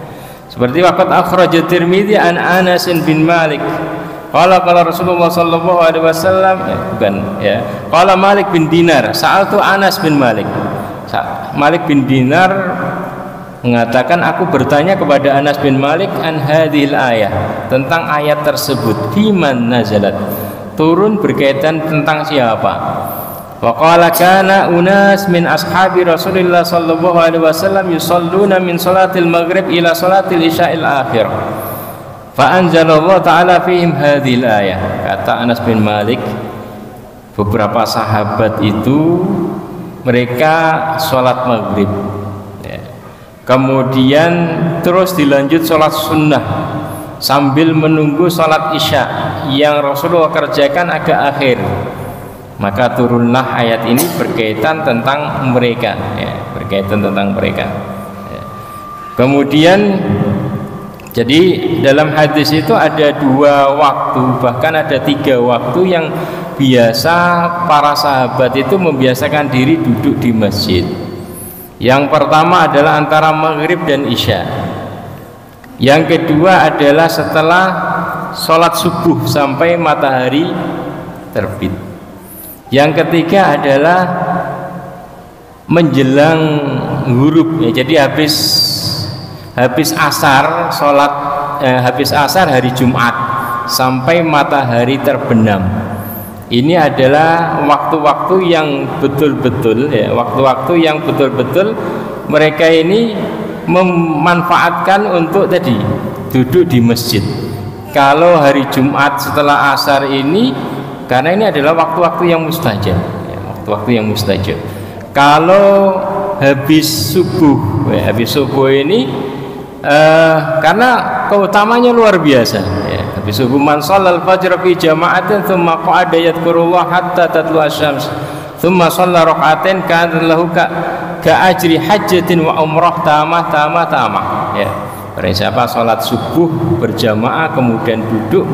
Seperti waqad akhrajat Tirmidzi an Anas bin Malik qala Rasulullah sallallahu alaihi wasallam, qala Malik bin Dinar sa'altu Anas bin Malik. Malik bin Dinar mengatakan, aku bertanya kepada Anas bin Malik an hadhil ayah, tentang ayat tersebut, fiman nazalat, turun berkaitan tentang siapa. Wa qala kana unas min ashabi Rasulillah sallallahu alaihi wasallam yusalluna min salatil maghrib ila salatil isya'il akhir. Fa anzalallahu ta'ala fihim hadhil ayah. Kata Anas bin Malik, beberapa sahabat itu mereka sholat maghrib, kemudian terus dilanjut sholat sunnah sambil menunggu sholat isya yang Rasulullah kerjakan agak akhir. Maka turunlah ayat ini berkaitan tentang mereka, berkaitan tentang mereka. Kemudian jadi dalam hadis itu ada 2 waktu, bahkan ada 3 waktu yang biasa para sahabat itu membiasakan diri duduk di masjid. Yang pertama adalah antara maghrib dan isya. Yang kedua adalah setelah sholat subuh sampai matahari terbit. Yang ketiga adalah menjelang ghurub, ya, jadi habis asar habis asar hari Jumat sampai matahari terbenam. Ini adalah waktu-waktu yang betul-betul, ya, waktu-waktu yang betul-betul mereka ini memanfaatkan untuk tadi duduk di masjid. Kalau hari Jumat setelah asar ini, karena ini adalah waktu-waktu yang mustajab, ya, waktu-waktu yang mustajab. Kalau habis subuh. Habis subuh ini karena keutamanya luar biasa. Habis subuh man shallal fajr fi jama'atin tsumma qa'ada yadhkurullah hatta tatlu asy-syams tsumma shalla rak'atain kana lahu ka ajri hajjatin wa umrah tamah. Ya. Barang siapa sholat subuh berjamaah kemudian duduk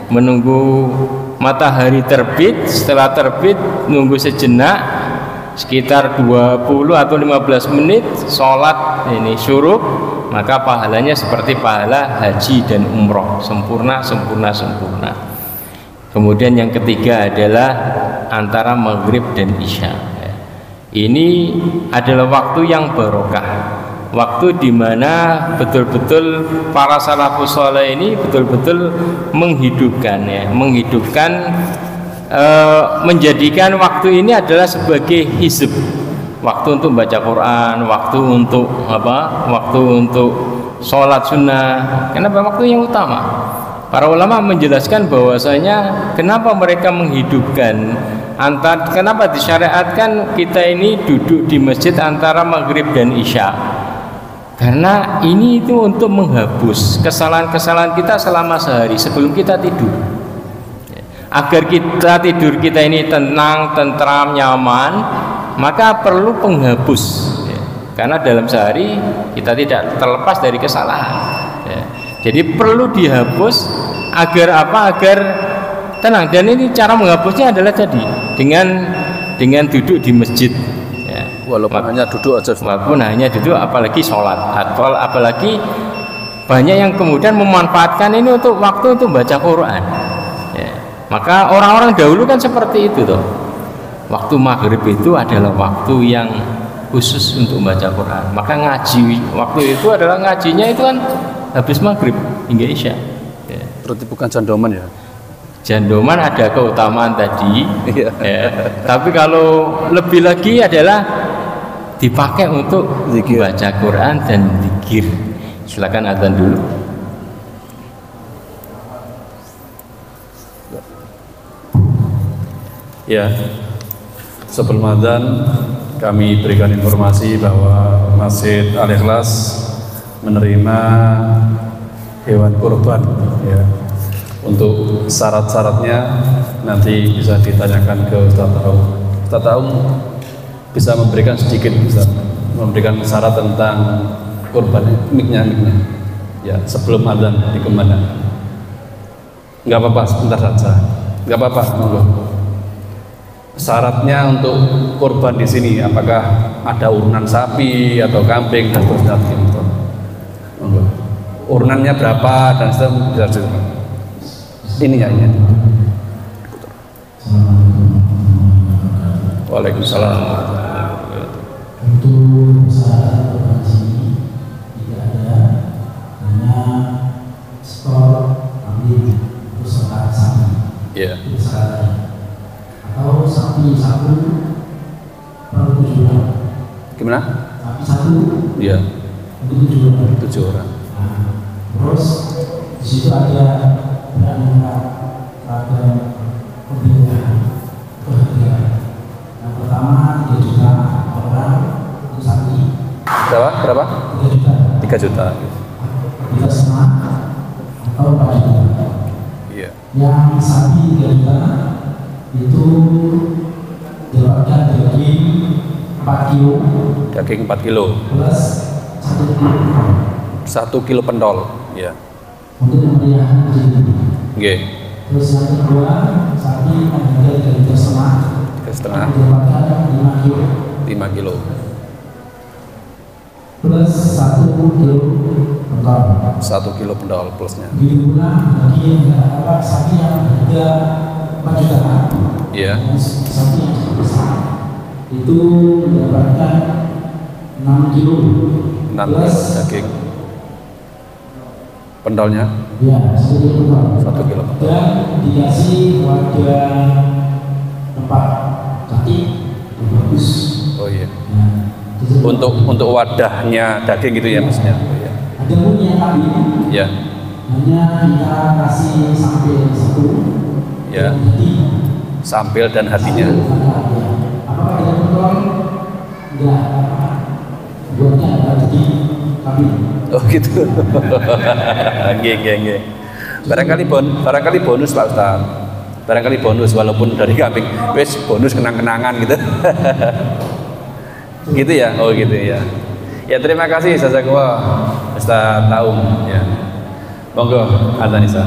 menunggu matahari terbit, setelah terbit nunggu sejenak sekitar 20 atau 15 menit sholat ini syuruk, maka pahalanya seperti pahala haji dan umroh, sempurna. Kemudian yang ketiga adalah antara maghrib dan isya. Ini adalah waktu yang barokah, waktu di mana betul-betul para salafus saleh ini betul-betul menjadikan waktu ini adalah sebagai hizb, waktu untuk baca Quran, waktu untuk sholat sunnah. Kenapa waktu yang utama? Para ulama menjelaskan bahwasanya kenapa mereka menghidupkan kenapa disyariatkan kita ini duduk di masjid antara maghrib dan isya. Karena ini itu untuk menghapus kesalahan-kesalahan kita selama sehari sebelum kita tidur. Agar tidur kita ini tenang, tentram, nyaman, maka perlu penghapus. Karena dalam sehari kita tidak terlepas dari kesalahan. Jadi perlu dihapus agar Agar tenang. Dan ini cara menghapusnya adalah dengan duduk di masjid. Walaupun hanya duduk aja, apalagi sholat, apalagi banyak yang kemudian memanfaatkan ini untuk waktu untuk baca Quran. Maka orang-orang dahulu kan seperti itu toh. Waktu maghrib itu adalah waktu yang khusus untuk baca Quran. Maka waktu itu adalah ngajinya itu kan habis maghrib hingga isya. Berarti bukan jandoman ya? Jandoman ada keutamaan tadi. Tapi kalau lebih lagi adalah dipakai untuk baca Quran dan zikir. Silakan adzan dulu. Ya, sebelum adzan kami berikan informasi bahwa Masjid Al-Ikhlas menerima hewan kurban. Ya. Untuk syarat-syaratnya nanti bisa ditanyakan ke Ustaz Aum. Ustaz Aum bisa memberikan memberikan syarat tentang kurban, miknya. Ya, sebelum adzan di kemana? Enggak apa-apa, sebentar saja. Enggak apa-apa, monggo. Syaratnya untuk kurban di sini, apakah ada urunan sapi atau kambing dan seterusnya? Monggo. Urunannya berapa dan seterusnya? Ini. Waalaikumsalam. Untuk masalah haji tidak ada, hanya stok ambil peserta sapi. Atau sapi satu per 7 orang. Gimana? Sapi satu. Iya. Untuk 7 orang. 7 orang. Nah, terus di situ ada pemilihan perhatian. Yang pertama 3 juta orang untuk sapi. Berapa? 3 juta. 3 juta. 3,5 atau 4 juta. Iya. Yang sapi 3 juta itu dapatkan daging 4 kilo. Daging 4 kilo. Plus 1 kilo. 1 kilo pendol. Iya. Untuk pemilihan jadi. Nggih. Terus yang kedua, sapi harga 3,5. 3,5. Dapatkan 5 kilo. 5 kilo. Plus 1 kilo pendol. 1 kilo pendol plusnya. Begitu pula bagi sapi yang harga 4 juta. Iya. Sapi yang besar itu mendapatkan 6 kilo. 6 kilo daging. Pendolnya? Ya, 1 kilo pendol. 1 kilo pendol. Dan dikasih wadah tempat cantik yang bagus. Oh iya. Nah, Untuk wadahnya daging gitu ya maksudnya. Oh, iya. ada pun yang tadi. Ya. Hanya kita kasih sampil 1. Ya. Sampil dan hatinya. Apakah ada pendol? enggak buatnya ada rezeki kami. Oh gitu. Nggih. Barangkali bonus Pak Ustaz. Barangkali bonus walaupun dari kambing. Wes bonus kenang-kenangan gitu. Gitu ya. Oh gitu ya. Ya terima kasih jazakallah Ustaz Taum ya. Monggo Azanisa.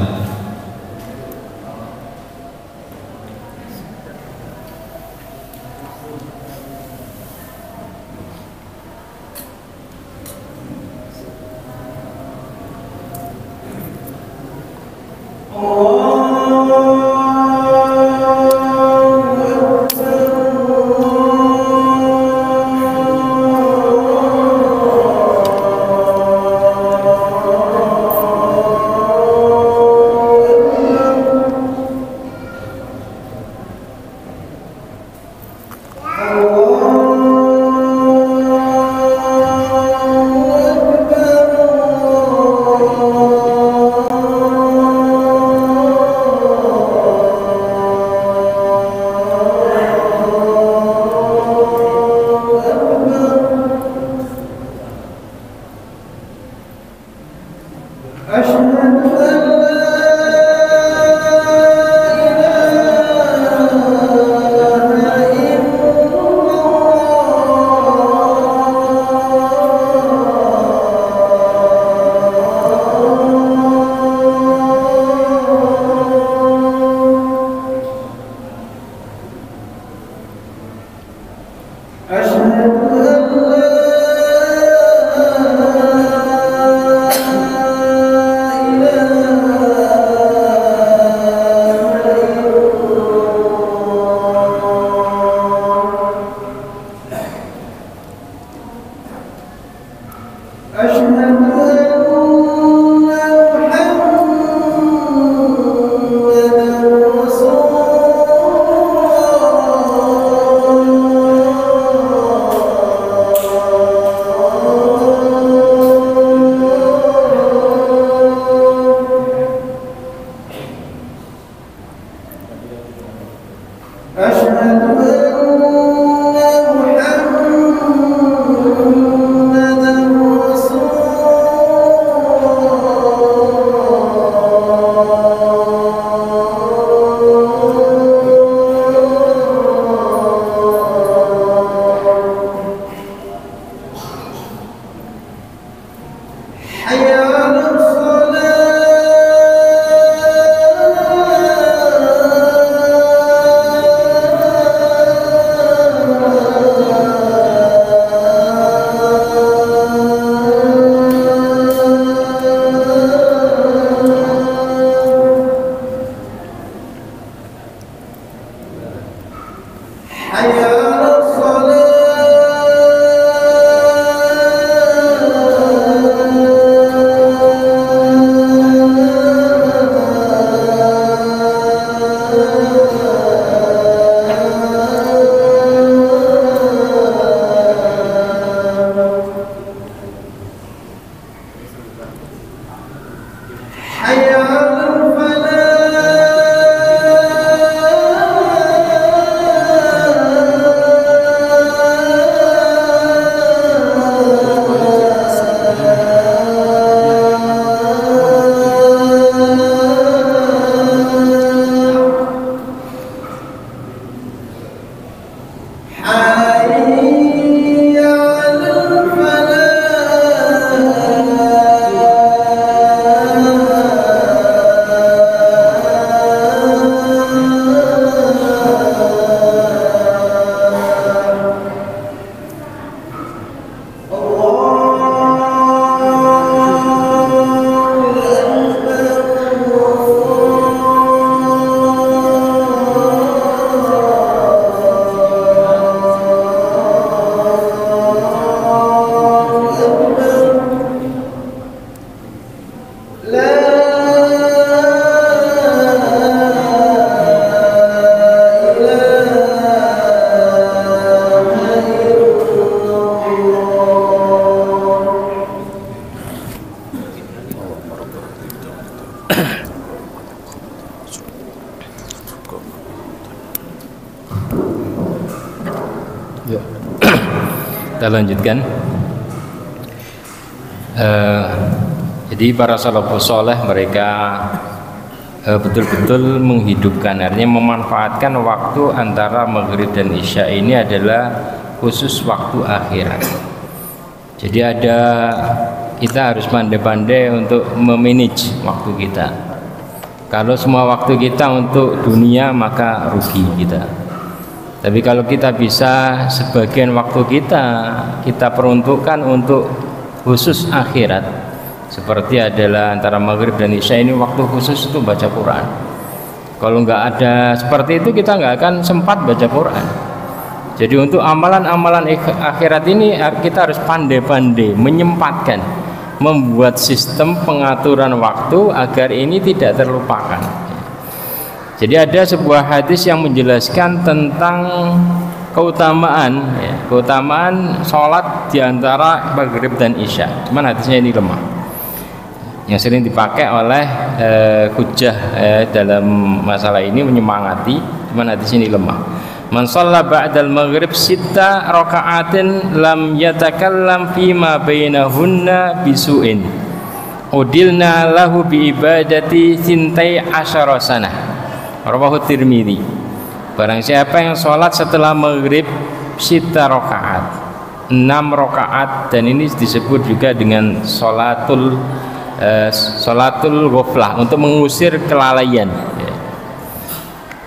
kita lanjutkan. Jadi para salafus saleh mereka betul-betul menghidupkan, artinya memanfaatkan waktu antara maghrib dan isya ini adalah khusus waktu akhirat. Jadi kita harus pandai-pandai untuk memanage waktu kita. Kalau semua waktu kita untuk dunia maka rugi kita. Tapi kalau kita bisa sebagian waktu kita peruntukkan untuk khusus akhirat, seperti adalah antara maghrib dan isya ini waktu khusus untuk baca Quran. Kalau nggak ada seperti itu kita nggak akan sempat baca Quran. Jadi untuk amalan-amalan akhirat ini kita harus pandai-pandai menyempatkan, membuat sistem pengaturan waktu agar ini tidak terlupakan. Jadi ada sebuah hadis yang menjelaskan tentang keutamaan sholat di antara maghrib dan isya. Cuman hadisnya ini lemah, yang sering dipakai oleh hujjah dalam masalah ini menyemangati. Cuman hadis ini lemah. Man shalla ba'dal maghrib sitta raka'atin lam yatakallam fima bainahunna bisu'in udilna lahu bi ibadati sintai asyara sanah. Rawahu Tirmidzi. Barang siapa yang sholat setelah maghrib sitta rakaat, 6 rakaat, dan ini disebut juga dengan sholatul ghaflah, untuk mengusir kelalaian.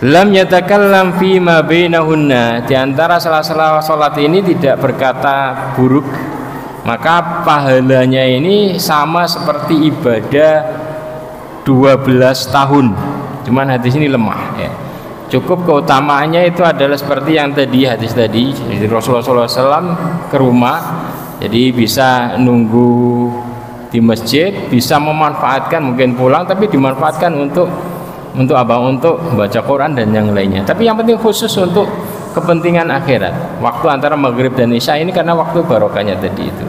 Lam yatakallam fi ma bainahunna, di antara sela-sela sholat ini tidak berkata buruk, maka pahalanya ini sama seperti ibadah 12 tahun. Cuman hadis ini lemah ya. Cukup keutamaannya itu adalah seperti yang tadi, hadis tadi, jadi Rasulullah SAW ke rumah, jadi bisa nunggu di masjid, bisa memanfaatkan, mungkin pulang tapi dimanfaatkan untuk apa? Untuk baca Quran dan yang lainnya. Tapi yang penting khusus untuk kepentingan akhirat, waktu antara maghrib dan isya ini, karena waktu barokahnya tadi itu.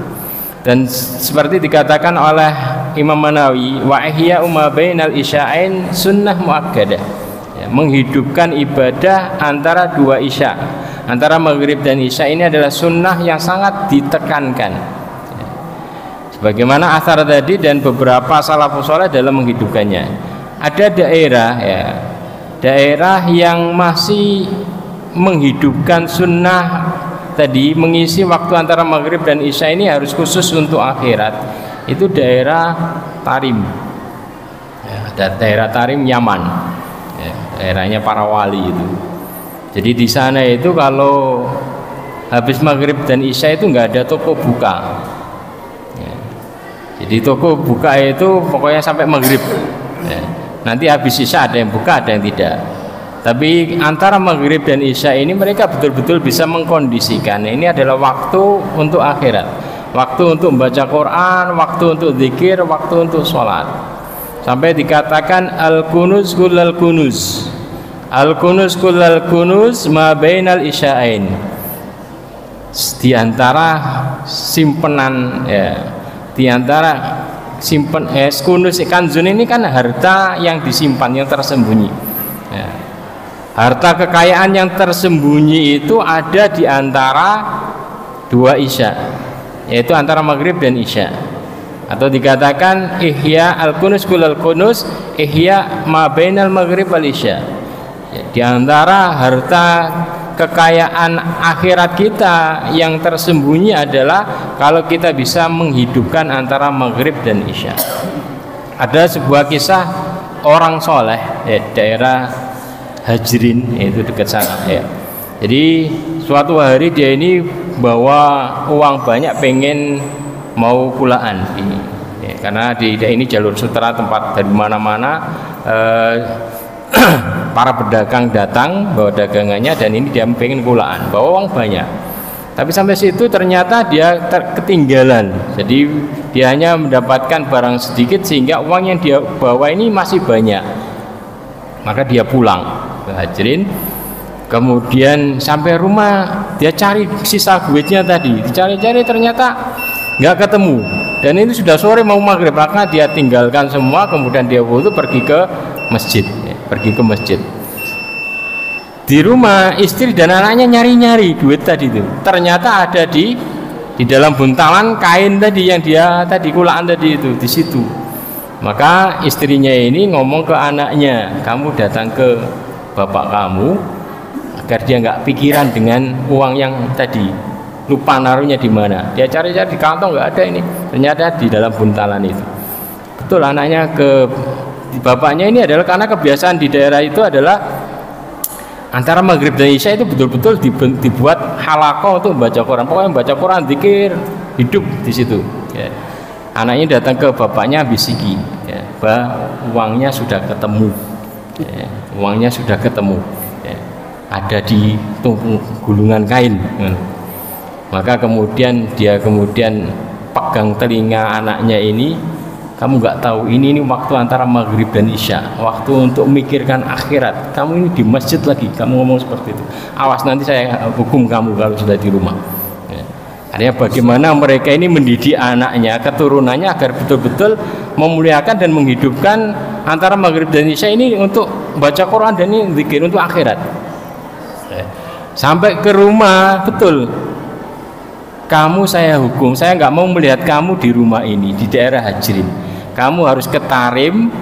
Dan seperti dikatakan oleh Imam Manawi, wa ihya ma bainal isya'ain sunnah muakkadah, ya, menghidupkan ibadah antara dua isya, antara maghrib dan isya ini adalah sunnah yang sangat ditekankan, ya. Sebagaimana asar tadi dan beberapa salafus saleh dalam menghidupkannya. Ada daerah yang masih menghidupkan sunnah tadi, mengisi waktu antara maghrib dan isya ini harus khusus untuk akhirat. Itu daerah Tarim, ya, ada daerah Tarim Yaman, ya, daerahnya para wali itu. Jadi di sana itu kalau habis maghrib dan isya itu nggak ada toko buka, ya. Jadi toko buka itu pokoknya sampai maghrib, ya. Nanti habis isya ada yang buka, ada yang tidak. Tapi antara maghrib dan isya ini mereka betul-betul bisa mengkondisikan ini adalah waktu untuk akhirat, waktu untuk membaca Quran, waktu untuk zikir, waktu untuk sholat. Sampai dikatakan al-kunuz kullal kunuz, al-kunuz kullal kunuz ma bainal isya'ain. Di antara simpenan, ya, di antara simpen kunuz kanzun ini kan harta yang disimpan, yang tersembunyi, ya. Harta kekayaan yang tersembunyi itu ada di antara dua isya, yaitu antara maghrib dan isya. Atau dikatakan ihya al-kunuz kullal kunuz ihya ma bainal maghrib wal isya, ya, di antara harta kekayaan akhirat kita yang tersembunyi adalah kalau kita bisa menghidupkan antara maghrib dan isya. Ada sebuah kisah orang soleh, ya, daerah Hajrin, yaitu dekat sana, ya. Jadi suatu hari dia ini bawa uang banyak, pengen mau pulaan ini, ya, karena di ini jalur sutra, tempat dari mana-mana para pedagang datang bawa dagangannya, dan ini dia pengen pulaan, bawa uang banyak. Tapi sampai situ ternyata dia ketinggalan, jadi dia hanya mendapatkan barang sedikit sehingga uang yang dia bawa ini masih banyak. Maka dia pulang ke Hajrin, kemudian sampai rumah dia cari sisa duitnya tadi, dicari-cari ternyata nggak ketemu, dan ini sudah sore mau maghrib, maka dia tinggalkan semua, kemudian dia wudu pergi ke masjid, Di rumah istri dan anaknya nyari-nyari duit tadi itu, ternyata ada di Di dalam buntalan kain tadi yang dia tadi kulaan tadi itu di situ. Maka istrinya ini ngomong ke anaknya, kamu datang ke bapak kamu agar dia nggak pikiran dengan uang yang tadi, lupa naruhnya di mana. Dia cari-cari di kantong nggak ada ini, ternyata di dalam buntalan itu. Betul, anaknya ke bapaknya ini adalah karena kebiasaan di daerah itu adalah antara maghrib dan isya itu betul-betul dibuat halaqah untuk membaca Quran. Pokoknya membaca Quran, zikir, hidup di situ. Ya. Anaknya datang ke bapaknya bisiki, ya, uangnya sudah ketemu, ya, uangnya sudah ketemu, ya, ada di gulungan kain. Ya. Maka kemudian dia pegang telinga anaknya ini, kamu nggak tahu ini waktu antara maghrib dan isya, waktu untuk memikirkan akhirat. Kamu ini di masjid lagi, kamu ngomong seperti itu. Awas nanti saya hukum kamu kalau sudah di rumah. Artinya bagaimana mereka ini mendidik anaknya, keturunannya agar betul-betul memuliakan dan menghidupkan antara maghrib dan isya ini untuk baca Quran dan ini zikir untuk akhirat. Sampai ke rumah, betul. Kamu saya hukum, saya nggak mau melihat kamu di rumah ini, di daerah Hajrin. Kamu harus ke Tarim,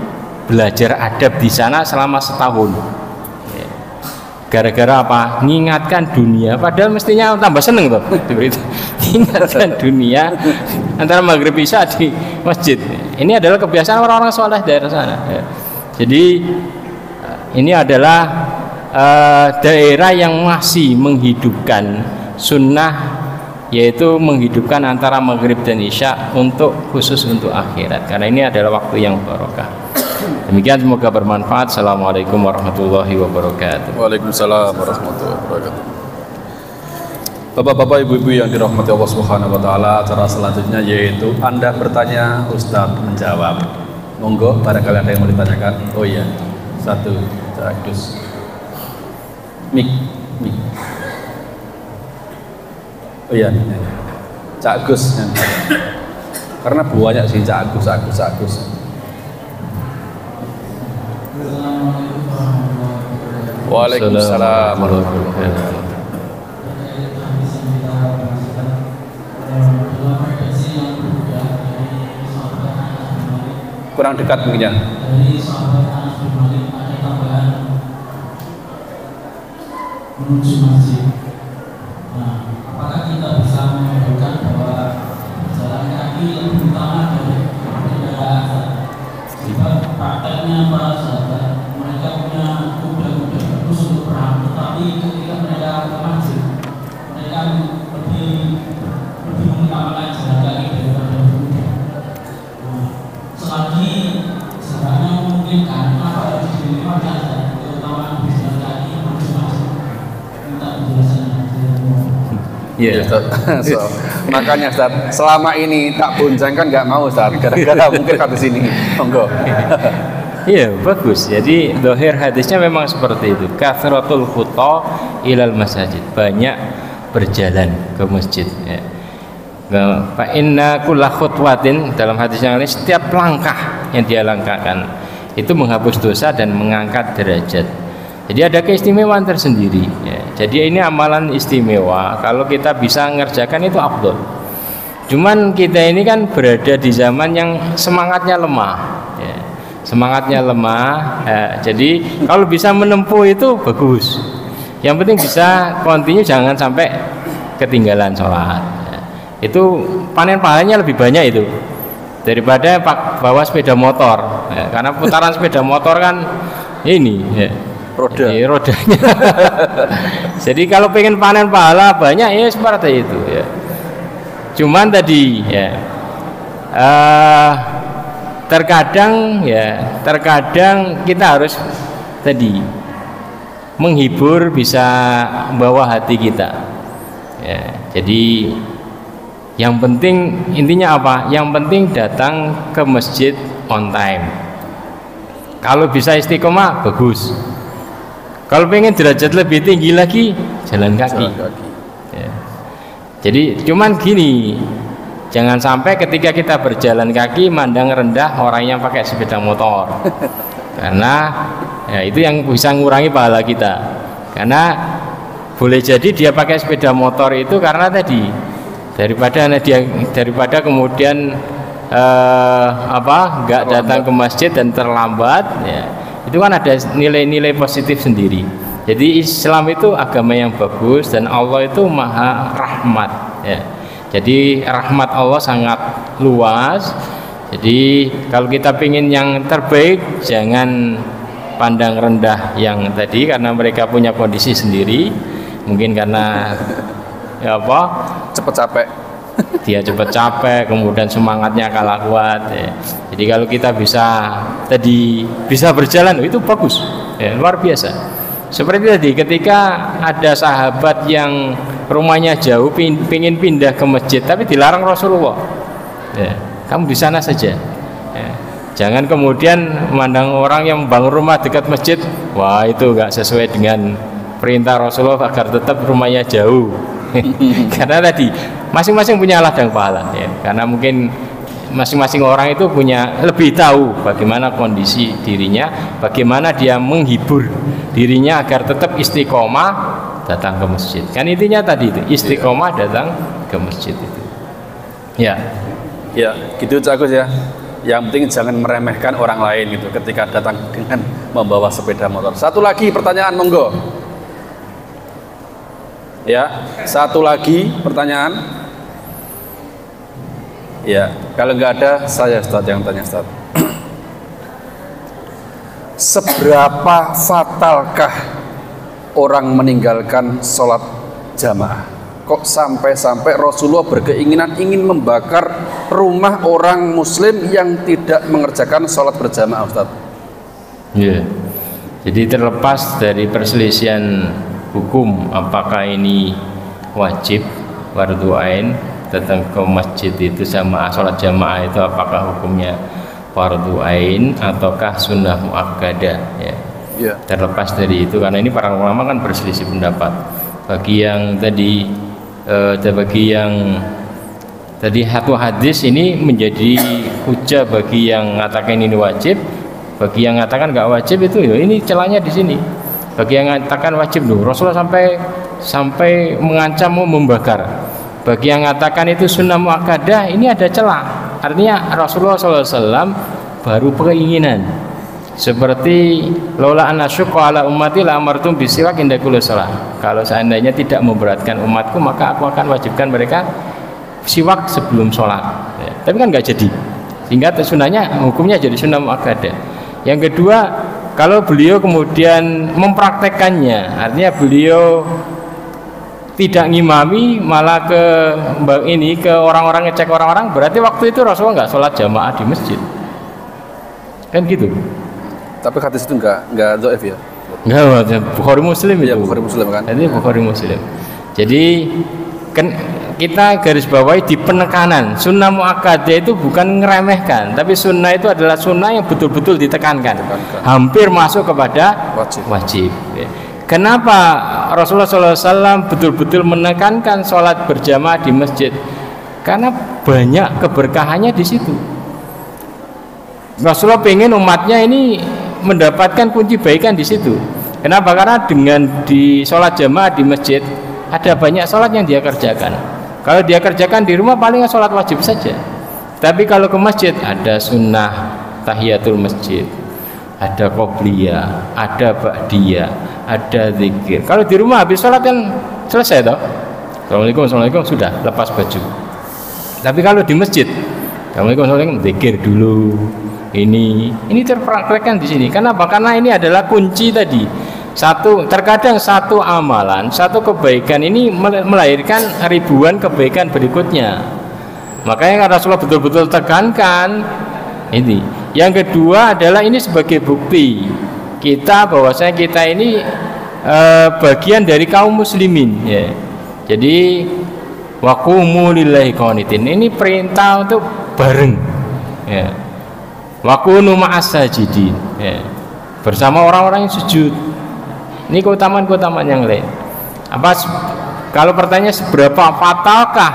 belajar adab di sana selama setahun. Gara-gara apa? Mengingatkan dunia, padahal mestinya tambah seneng tuh. Mengingatkan dunia antara maghrib isya di masjid. Ini adalah kebiasaan orang-orang soleh daerah sana. Jadi ini adalah daerah yang masih menghidupkan sunnah, yaitu menghidupkan antara maghrib dan isya khusus untuk akhirat. Karena ini adalah waktu yang barokah. Demikian, semoga bermanfaat. Assalamualaikum warahmatullahi wabarakatuh. Waalaikumsalam warahmatullahi wabarakatuh. Bapak-bapak, ibu-ibu yang dirahmati Allah Subhanahu wa taala, cara selanjutnya yaitu Anda bertanya, Ustaz menjawab. Monggo, barangkali ada yang mau ditanyakan. Oh iya, satu, terus. Mik. Oh iya, Cak Gus. Karena banyak sih Cak Gus. Waalaikumsalam warahmatullahi wabarakatuh. Kurang dekat mungkin. Menuju masjid. Nah, apakah kita bisa menunjukkan bahwa jalan kaki lebih utama dari kendaraan? Sebab prakteknya para sahabat, mereka punya kuda-kuda bagus untuk perang, tetapi ketika mereka ke masjid, mereka lebih mengutamakan jalan kaki daripada kuda. Nah, selagi jalannya memungkinkan, kenapa harus dilimpahkan keutamaan jalan kaki menuju masjid? Minta penjelasannya. Iya, so, makanya Ustaz, selama ini tak bonceng kan nggak mau Ustaz, gara-gara mungkin habis ini, monggo. Iya, bagus. Jadi dohir hadisnya memang seperti itu. Kathratul khutta ilal masajid, banyak berjalan ke masjid. Ya. Fa inna kulla khutwatin, dalam hadis yang lain, setiap langkah yang dia langkahkan itu menghapus dosa dan mengangkat derajat. Jadi ada keistimewaan tersendiri. Ya. Jadi ini amalan istimewa. Kalau kita bisa mengerjakan itu afdol. Cuman kita ini kan berada di zaman yang semangatnya lemah. Ya. Semangatnya lemah. Ya. Jadi kalau bisa menempuh itu bagus. Yang penting bisa continue, jangan sampai ketinggalan sholat. Ya. Itu panen pahalanya lebih banyak itu daripada bawa sepeda motor. Ya. Karena putaran sepeda motor kan ini. Ya. Rodanya. Jadi kalau pengen panen pahala banyak ya seperti itu ya. Cuman tadi ya terkadang kita harus tadi menghibur, bisa membawa hati kita ya. Jadi yang penting, intinya apa? Yang penting datang ke masjid on time. Kalau bisa istiqomah bagus. Kalau pengen derajat lebih tinggi lagi, jalan kaki. Ya. Jadi cuman gini, jangan sampai ketika kita berjalan kaki mandang rendah orang yang pakai sepeda motor. Karena ya, itu yang bisa mengurangi pahala kita. Karena boleh jadi dia pakai sepeda motor itu karena tadi daripada kemudian nggak datang ke masjid dan terlambat, ya. Itu kan ada nilai-nilai positif sendiri. Jadi Islam itu agama yang bagus dan Allah itu maha rahmat, ya. Jadi rahmat Allah sangat luas. Jadi kalau kita ingin yang terbaik, jangan pandang rendah yang tadi karena mereka punya kondisi sendiri, mungkin karena cepet capek, dia cepet capek, kemudian semangatnya kalah kuat, ya. Jadi kalau kita bisa berjalan, itu bagus, ya, luar biasa. Seperti tadi ketika ada sahabat yang rumahnya jauh pingin pindah ke masjid tapi dilarang Rasulullah, ya, kamu di sana saja, ya. Jangan kemudian memandang orang yang bangun rumah dekat masjid, wah itu enggak sesuai dengan perintah Rasulullah agar tetap rumahnya jauh. Karena tadi masing-masing punya ladang pahala, ya. Karena mungkin masing-masing orang itu punya lebih tahu bagaimana kondisi dirinya, bagaimana dia menghibur dirinya agar tetap istiqomah datang ke masjid. Kan intinya tadi itu istiqomah datang ke masjid itu. Ya, gitu Cak Agus ya. Yang penting jangan meremehkan orang lain gitu ketika datang dengan membawa sepeda motor. Satu lagi pertanyaan, monggo. Ya, satu lagi pertanyaan. Ya, kalau nggak ada saya Ustaz yang tanya Ustaz. Seberapa fatalkah orang meninggalkan sholat jamaah? Kok sampai-sampai Rasulullah berkeinginan ingin membakar rumah orang muslim yang tidak mengerjakan sholat berjamaah, Ustaz? Ya, jadi terlepas dari perselisihan hukum apakah ini wajib fardu ain datang ke masjid itu sama sholat jamaah itu apakah hukumnya fardu ain ataukah sunnah muakkadah, ya. Yeah. Terlepas dari itu karena ini para ulama kan berselisih pendapat. Bagi yang tadi satu hadis ini menjadi hujah bagi yang mengatakan ini wajib, bagi yang mengatakan nggak wajib itu ya ini celahnya di sini. Bagi yang mengatakan wajib loh, Rasulullah sampai mengancam mau membakar. Bagi yang mengatakan itu sunnah muakkadah, ini ada celah. Artinya Rasulullah SAW baru keinginan. Seperti laula an asyqa ala ummati la amartum bisiwak inda kulli shalah. Kalau seandainya tidak memberatkan umatku, maka aku akan wajibkan mereka siwak sebelum sholat. Ya, tapi kan nggak jadi. Sehingga sunnahnya hukumnya jadi sunnah muakkadah. Yang kedua, kalau beliau kemudian mempraktekkannya, artinya beliau tidak ngimami malah ke orang-orang ngecek orang-orang, berarti waktu itu Rasulullah nggak sholat jamaah di masjid, kan gitu. Tapi hadis itu nggak dhaif ya? Nggak, Bukhari Muslim itu. Ya, Bukhari Muslim kan? Jadi Bukhari Muslim. Jadi kan kita garis bawahi di penekanan sunnah muakkadah itu bukan ngeremehkan, tapi sunnah itu adalah sunnah yang betul-betul ditekankan, hampir masuk kepada wajib. Ya. Kenapa Rasulullah SAW betul-betul menekankan sholat berjamaah di masjid? Karena banyak keberkahannya di situ. Rasulullah pengen umatnya ini mendapatkan kunci baikan di situ. Kenapa? Karena dengan di sholat jamaah di masjid ada banyak sholat yang dia kerjakan. Kalau dia kerjakan di rumah paling sholat wajib saja. Tapi kalau ke masjid ada sunnah tahiyatul masjid, ada qobliyah, ada ba'diyah, ada zikir. Kalau di rumah habis sholat kan selesai toh. Assalamualaikum sudah lepas baju. Tapi kalau di masjid, assalamualaikum zikir dulu. Ini terpraktekkan di sini. Kenapa? Karena ini adalah kunci tadi. Terkadang satu amalan, satu kebaikan ini melahirkan ribuan kebaikan berikutnya. Makanya Rasulullah betul-betul tekankan ini. Yang kedua adalah ini sebagai bukti kita bahwasanya kita ini bagian dari kaum muslimin, ya. Jadi waqumu lillahi qanitin, ini perintah untuk bareng, ya. Wakunu ma'as sajidin, ya. Bersama orang-orang yang sujud. Ini keutamaan-keutamaan yang lain. Kalau pertanyaan seberapa fatalkah?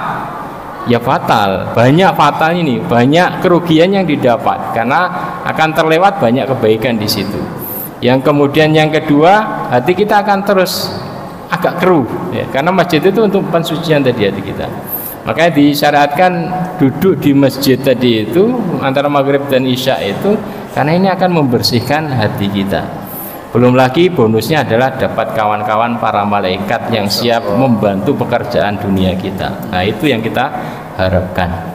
Ya fatal, banyak fatal ini, banyak kerugian yang didapat karena akan terlewat banyak kebaikan di situ. Yang kemudian yang kedua, hati kita akan terus agak keruh, ya, karena masjid itu untuk pensucian tadi hati kita. Makanya disyaratkan duduk di masjid tadi itu antara maghrib dan isya itu, karena ini akan membersihkan hati kita. Belum lagi bonusnya adalah dapat kawan-kawan para malaikat yang siap membantu pekerjaan dunia kita. Nah itu yang kita harapkan.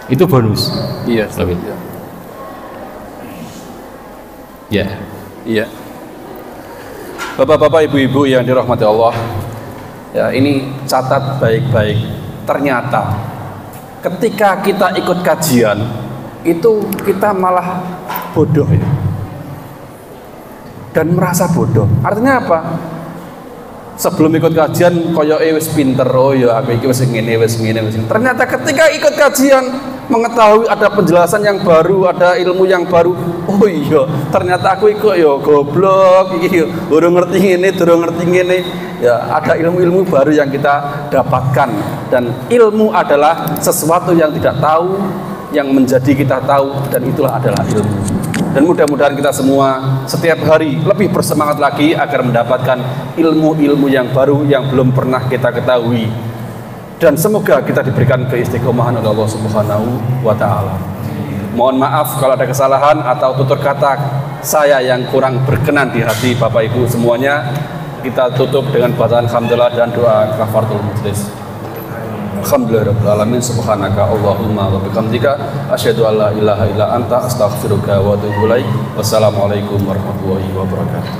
Itu bonus. Iya. Lebih. Ya. Iya. Bapak-bapak, ibu-ibu yang dirahmati Allah, ya ini catat baik-baik. Ternyata ketika kita ikut kajian itu kita malah bodoh ya. Dan merasa bodoh. Artinya apa? Sebelum ikut kajian koyoke wis pinter, oh ya aku iki wis ngene wis ngene. Ternyata ketika ikut kajian mengetahui ada penjelasan yang baru, ada ilmu yang baru. Oh iya, ternyata aku ikut ya goblok iki durung ngerti ngene, durung ngerti ngene. Ya, ada ilmu-ilmu baru yang kita dapatkan, dan ilmu adalah sesuatu yang tidak tahu yang menjadi kita tahu, dan itulah adalah ilmu. Dan mudah-mudahan kita semua setiap hari lebih bersemangat lagi agar mendapatkan ilmu-ilmu yang baru yang belum pernah kita ketahui. Dan semoga kita diberikan keistiqomahan oleh Allah Subhanahu wa taala. Mohon maaf kalau ada kesalahan atau tutur kata saya yang kurang berkenan di hati Bapak Ibu semuanya. Kita tutup dengan bacaan hamdalah dan doa kafaratul majlis. Alhamdulillahirabbil alamin, subhanaka Allahumma wa bihamdika asyhadu an la ilaha illa anta astaghfiruka wa atubu ilaik. Wassalamualaikum warahmatullahi wabarakatuh.